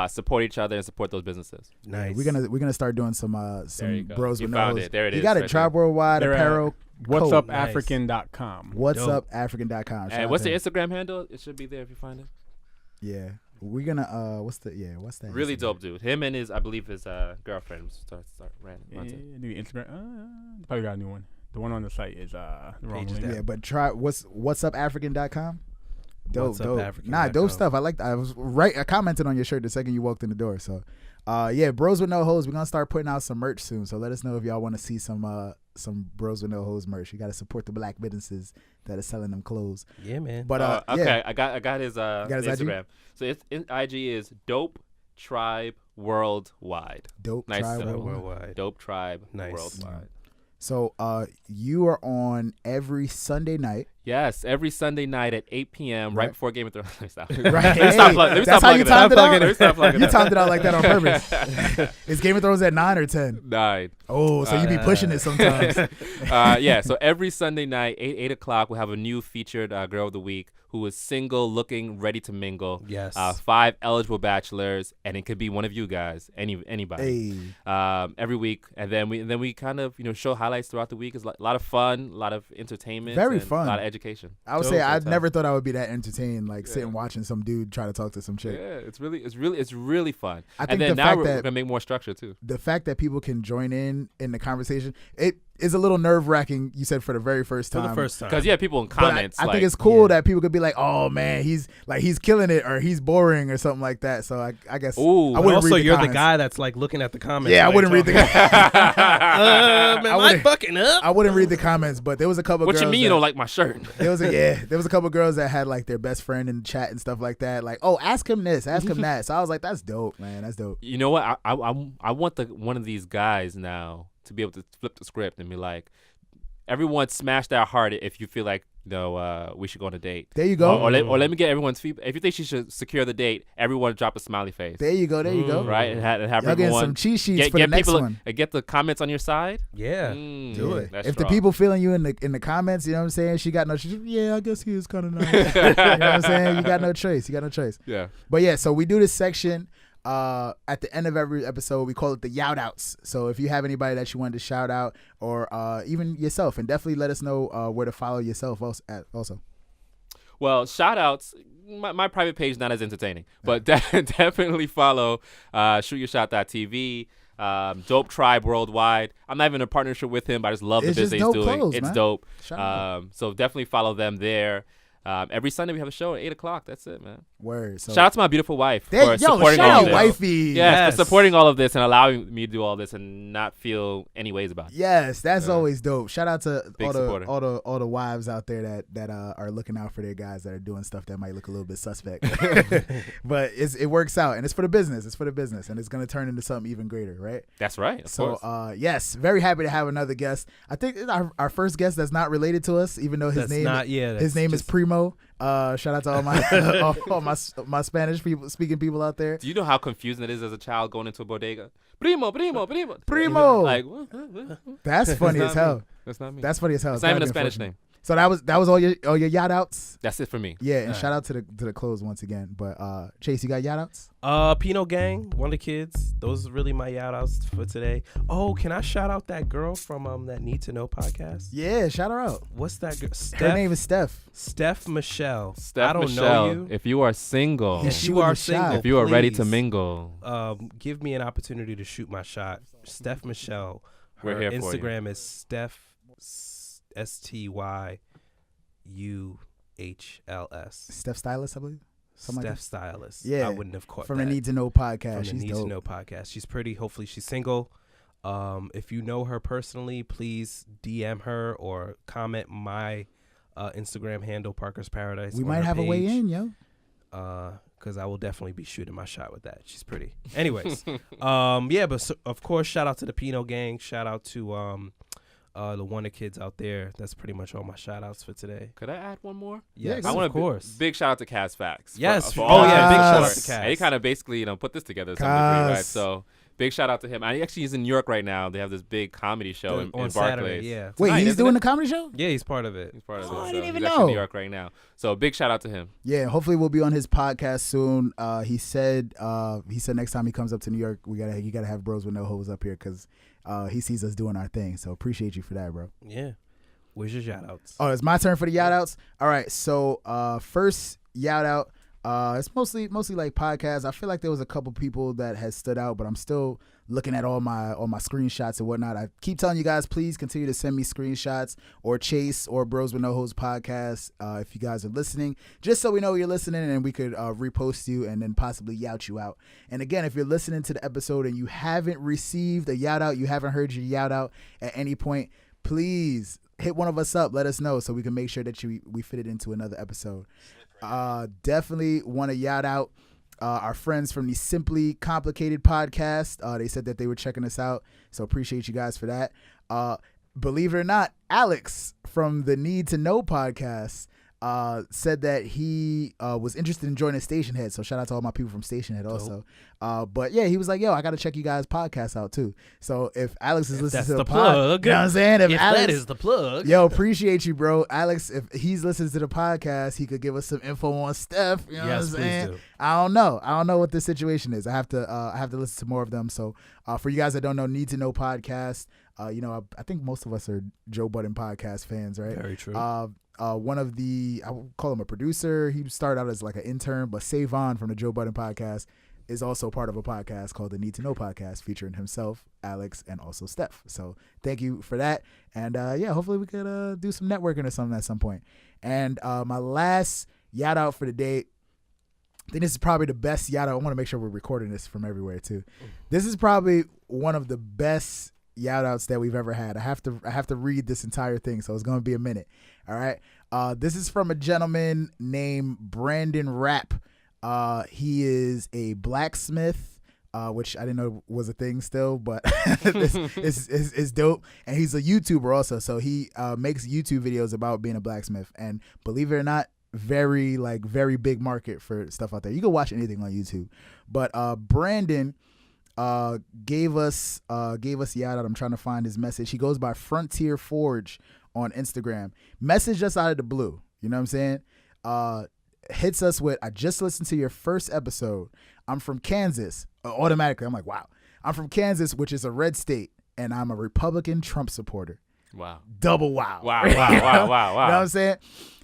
Support each other and support those businesses. Nice. We're gonna start doing some bros with found nose. it. There it is. You got it. Tribe Worldwide Apparel. WhatsUpAfrican.com. WhatsUpAfrican.com. And what's the Instagram handle? It should be there if you find it. Yeah, we're gonna what's that? Really dope dude. Him and I believe his girlfriend start ran. New Instagram. Probably got a new one. The one on the site is the wrong link. Yeah, but try WhatsUpAfrican.com. Dope. WhatsUpAfrican.com. Dope stuff. I like that. I commented on your shirt the second you walked in the door. So, Bros with No Hoes. We're gonna start putting out some merch soon. So let us know if y'all want to see some Bros with No Hoes merch. You got to support the black businesses that are selling them clothes. Yeah, man. But okay, I got his Instagram. IG? So his IG is Dope Tribe Worldwide. Dope Nice Tribe simple. Worldwide. Dope Tribe Nice. Worldwide. So you are on every Sunday night. Yes, every Sunday night at 8 p.m. right before Game of Thrones. Let me stop. Right. Let me stop plugging it. You timed it out like that on purpose. Is Game of Thrones at 9 or 10? 9. Oh, so you be pushing it sometimes. So every Sunday night, 8 o'clock, we'll have a new featured girl of the week who is single, looking, ready to mingle. Yes. 5 eligible bachelors, and it could be one of you guys, anybody. Every week, and then we kind of show highlights throughout the week. It's a lot of fun, a lot of entertainment, very fun, a lot of education. I would say I never thought I would be that entertained, like sitting watching some dude try to talk to some chick. Yeah, it's really fun. I think and then the now fact we're that gonna make more structure too. The fact that people can join in the conversation, it is a little nerve wracking. You said for the very first time. Because people in comments. I think it's cool that people could be like, "Oh man, he's killing it," or "He's boring," or something like that. So I guess. Ooh, I wouldn't also read the you're comments. the guy that's like looking at the comments. Yeah, I wouldn't read the. Am I fucking up? I wouldn't read the comments, but there was a couple. What girls you mean you don't like my shirt? There was a couple girls that had like their best friend in the chat and stuff like that. Like, oh, ask him this, ask him that. So I was like, that's dope, man. That's dope. You know what? I want one of these guys now to be able to flip the script and be like, everyone smash that heart if you feel like we should go on a date. There you go. Or let me get everyone's feedback. If you think she should secure the date, everyone drop a smiley face. There you go. Right, and have Y'all getting everyone some cheat sheets for the next one. Get the comments on your side. Yeah, do it. That's if strong. the people feeling you in the comments, you know what I'm saying? Yeah, I guess he is kind of nice. You know what I'm saying? You got no choice. Yeah. But yeah, so we do this section at the end of every episode. We call it the yout outs. So if you have anybody that you wanted to shout out, or even yourself, and definitely let us know where to follow yourself also. Well, shout outs. My private page is not as entertaining, but definitely follow ShootYourShot.tv. Dope Tribe Worldwide. I'm not even in a partnership with him, but I just love the business he's doing. Clothes, it's man. dope. So definitely follow them there. Every Sunday we have a show at 8:00. That's it, man. Word. So shout out to my beautiful wife for supporting shout all out of this. wifey. Yes, for supporting all of this and allowing me to do all this and not feel any ways about it. Yes, that's always dope. Shout out to all the wives out there that are looking out for their guys that are doing stuff that might look a little bit suspect. But it works out, and it's for the business. And it's gonna turn into something even greater, right? That's right. Of course. Yes, very happy to have another guest. I think it's our first guest that's not related to us, even though his name is Primo. Shout out to all my my Spanish speaking people out there. Do you know how confusing it is as a child going into a bodega? Primo. Like, what? That's funny as hell. That's not me. That's funny as hell. It's not even a Spanish name. So that was all your yacht outs. That's it for me. Yeah, and shout out to the clothes once again. But Chase, you got yacht outs? Pinot Gang, one of the kids. Those are really my yacht outs for today. Oh, can I shout out that girl from that Need to Know podcast? Yeah, shout her out. What's that girl? Her name is Steph. Steph Michelle. I don't know you. If you are single, if you are ready to mingle, give me an opportunity to shoot my shot. Steph Michelle. Her We're here Instagram for you. is Steph STYUHLS. Steph Stylist, I believe. Steph like Stylist. Yeah, I wouldn't have caught from that. the Need to Know podcast. From the Need to Know podcast. She's pretty. Hopefully, she's single. If you know her personally, please DM her or comment my Instagram handle, Parker's Paradise. We might have a way in, yo. Because I will definitely be shooting my shot with that. She's pretty. Anyways, but of course, shout out to the Pinot Gang. Shout out to the Wonder Kids out there. That's pretty much all my shout outs for today. Could I add one more? Yes, I want of course. Big shout out to Cas Facts. Yes. For big all shout out support. to Cas. And he kind of basically, put this together to some degree, right? So big shout out to him. I actually he's in New York right now. They have this big comedy show in on Barclays. Saturday, yeah. Wait, Tonight, he's doing the it? comedy show? Yeah, he's part of it. He's part of it. I So didn't even he's actually in know. New York right now. So big shout out to him. Yeah, hopefully we'll be on his podcast soon. He said next time he comes up to New York, you gotta have Bros with No Hoes up here because he sees us doing our thing. So appreciate you for that, bro. Yeah. Where's your shout outs? Oh, it's my turn for the yacht outs. All right, so first yacht out. It's mostly like podcasts. I feel like there was a couple people that has stood out, but I'm still looking at all my screenshots and whatnot. I keep telling you guys, please continue to send me screenshots or Chase or Bros with No Hoes podcast if you guys are listening, just so we know you're listening and we could repost you and then possibly yout you out. And again, if you're listening to the episode and you haven't received a yacht out, you haven't heard your yacht out at any point, please hit one of us up. Let us know so we can make sure that we fit it into another episode. Definitely want to yacht out our friends from the Simply Complicated podcast. They said that they were checking us out, so appreciate you guys for that. Believe it or not, Alex from the Need to Know podcast said that he was interested in joining Station Head. So shout out to all my people from Station Head also. But yeah, he was like, yo, I got to check you guys' podcast out too. So if Alex is listening to the plug, you know what I'm saying? If Alex, that is the plug. Yo, appreciate you, bro. Alex, if he's listening to the podcast, he could give us some info on Steph. You know what I'm saying? Please do. I don't know what the situation is. I have to listen to more of them. So for you guys that don't know, Need to Know podcast. I think most of us are Joe Budden podcast fans, right? Very true. One of the, I would call him a producer. He started out as like an intern, but Savon from the Joe Budden podcast is also part of a podcast called the Need to Know podcast, featuring himself, Alex, and also Steph. So thank you for that. And hopefully we could do some networking or something at some point. And my last yada out for the day, I think this is probably the best yada. I want to make sure we're recording this from everywhere too. This is probably one of the best yada outs that we've ever had. I have to read this entire thing, so it's going to be a minute. All right. This is from a gentleman named Brandon Rapp. He is a blacksmith, which I didn't know was a thing still, but it's dope. And he's a YouTuber also. So he makes YouTube videos about being a blacksmith. And believe it or not, very big market for stuff out there. You can watch anything on YouTube. But Brandon gave us yada. I'm trying to find his message. He goes by Frontier Forge on Instagram. Message us out of the blue. You know what I'm saying? Hits us with, I just listened to your first episode. I'm from Kansas. Automatically, I'm like, wow. I'm from Kansas, which is a red state, and I'm a Republican Trump supporter. Wow. Double wow. Wow. You know what I'm saying?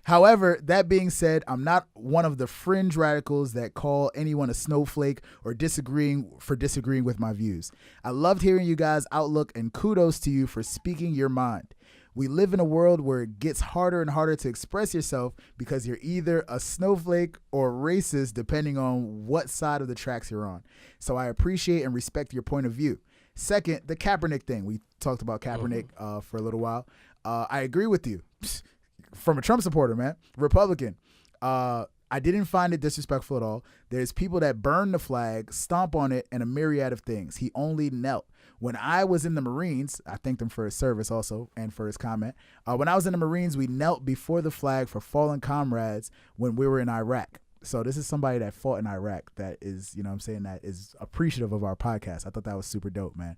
However, that being said, I'm not one of the fringe radicals that call anyone a snowflake or disagreeing with my views. I loved hearing you guys' outlook, and kudos to you for speaking your mind. We live in a world where it gets harder and harder to express yourself because you're either a snowflake or racist depending on what side of the tracks you're on. So I appreciate and respect your point of view. Second, the Kaepernick thing. We talked about Kaepernick for a little while. I agree with you. From a Trump supporter, man. Republican. I didn't find it disrespectful at all. There's people that burn the flag, stomp on it, and a myriad of things. He only knelt. When I was in the Marines, I thanked him for his service also and for his comment. When I was in the Marines, we knelt before the flag for fallen comrades when we were in Iraq. So this is somebody that fought in Iraq that is, you know what I'm saying, that is appreciative of our podcast. I thought that was super dope, man.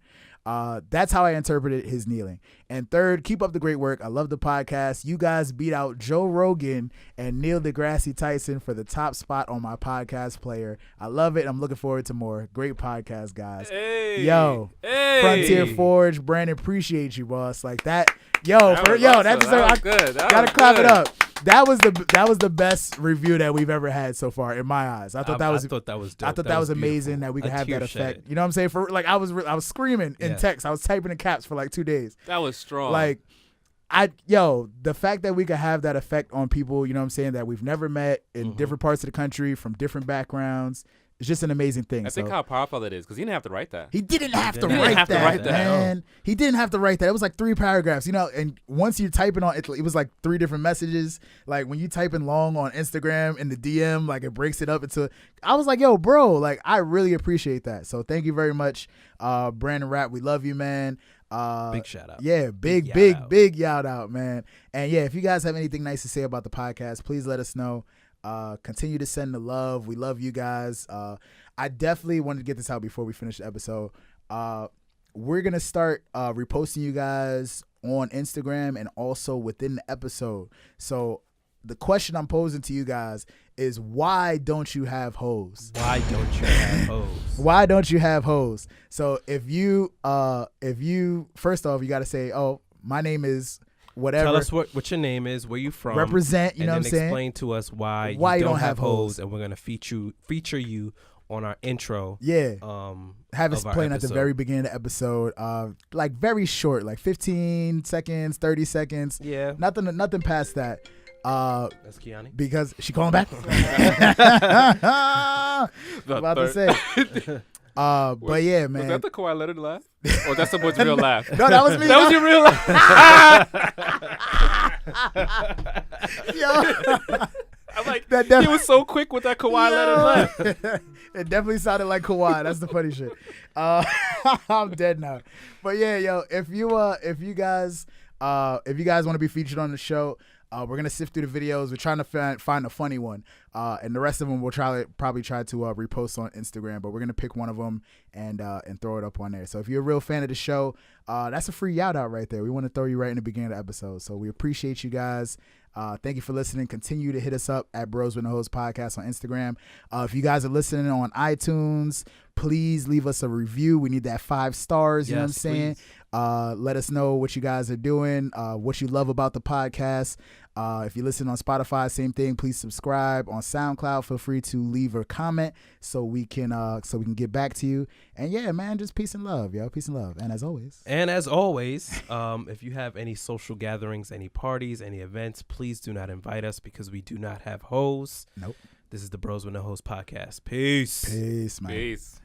That's how I interpreted his kneeling. And third, keep up the great work. I love the podcast. You guys beat out Joe Rogan and Neil deGrasse Tyson for the top spot on my podcast player. I love it. I'm looking forward to more. Great podcast, guys. Hey. Yo, hey. Frontier Forge, Brandon, appreciate you, boss. Like that. That deserves. Gotta clap it up. That was the best review that we've ever had so far in my eyes. I thought that was dope. I thought that was amazing that we could have that effect. You know what I'm saying? For like I was screaming in text. I was typing in caps for like 2 days. That was strong. Like the fact that we could have that effect on people, you know what I'm saying, that we've never met in different parts of the country from different backgrounds. It's just an amazing thing. I think how powerful it is because he didn't have to write that. He didn't have to write that, man. He didn't have to write that. It was like 3 paragraphs, you know. And once you type it on, it was like 3 different messages. Like when you type in long on Instagram in the DM, like it breaks it up into. I was like, yo, bro, like I really appreciate that. So thank you very much, Brandon Rapp. We love you, man. Big shout out. Yeah, big shout out, man. And yeah, if you guys have anything nice to say about the podcast, please let us know. Continue to send the love. We love you guys. I definitely wanted to get this out before we finish the episode. We're going to start reposting you guys on Instagram and also within the episode. So the question I'm posing to you guys is, why don't you have hoes? Why don't you have hoes? Why don't you have hoes? So if you first off, you got to say, oh, my name is whatever. Tell us what your name is, where you from. Represent, you know what I'm saying? And explain to us why you don't have hoes, and we're going to feature you on our intro. Yeah. Have us playing at the very beginning of the episode. Like very short, like 15 seconds, 30 seconds. Yeah. Nothing past that. That's Kiani. Because she calling back. About to say. But yeah, man. Was that the Kawhi Leonard laugh? Or that's someone's real laugh? No, that was me. That was your real laugh. Yo. I'm like, he was so quick with that Kawhi Leonard laugh. It definitely sounded like Kawhi. That's the funny shit. I'm dead now. But yeah, yo, if you guys want to be featured on the show, We're gonna sift through the videos. We're trying to find a funny one, and the rest of them we'll probably try to repost on Instagram. But we're gonna pick one of them and throw it up on there. So if you're a real fan of the show, that's a free shout out right there. We want to throw you right in the beginning of the episode. So we appreciate you guys. Thank you for listening. Continue to hit us up at Bros with No Host Podcast on Instagram. If you guys are listening on iTunes, please leave us a review. We need that 5 stars. You know what I'm saying? Let us know what you guys are doing, what you love about the podcast. If you listen on Spotify, same thing. Please subscribe. On SoundCloud, feel free to leave a comment so we can get back to you. And yeah, man, just peace and love, yo. Peace and love. And as always, if you have any social gatherings, any parties, any events, please do not invite us because we do not have hosts. Nope. This is the Bros with No Host Podcast. Peace. Peace, man. Peace.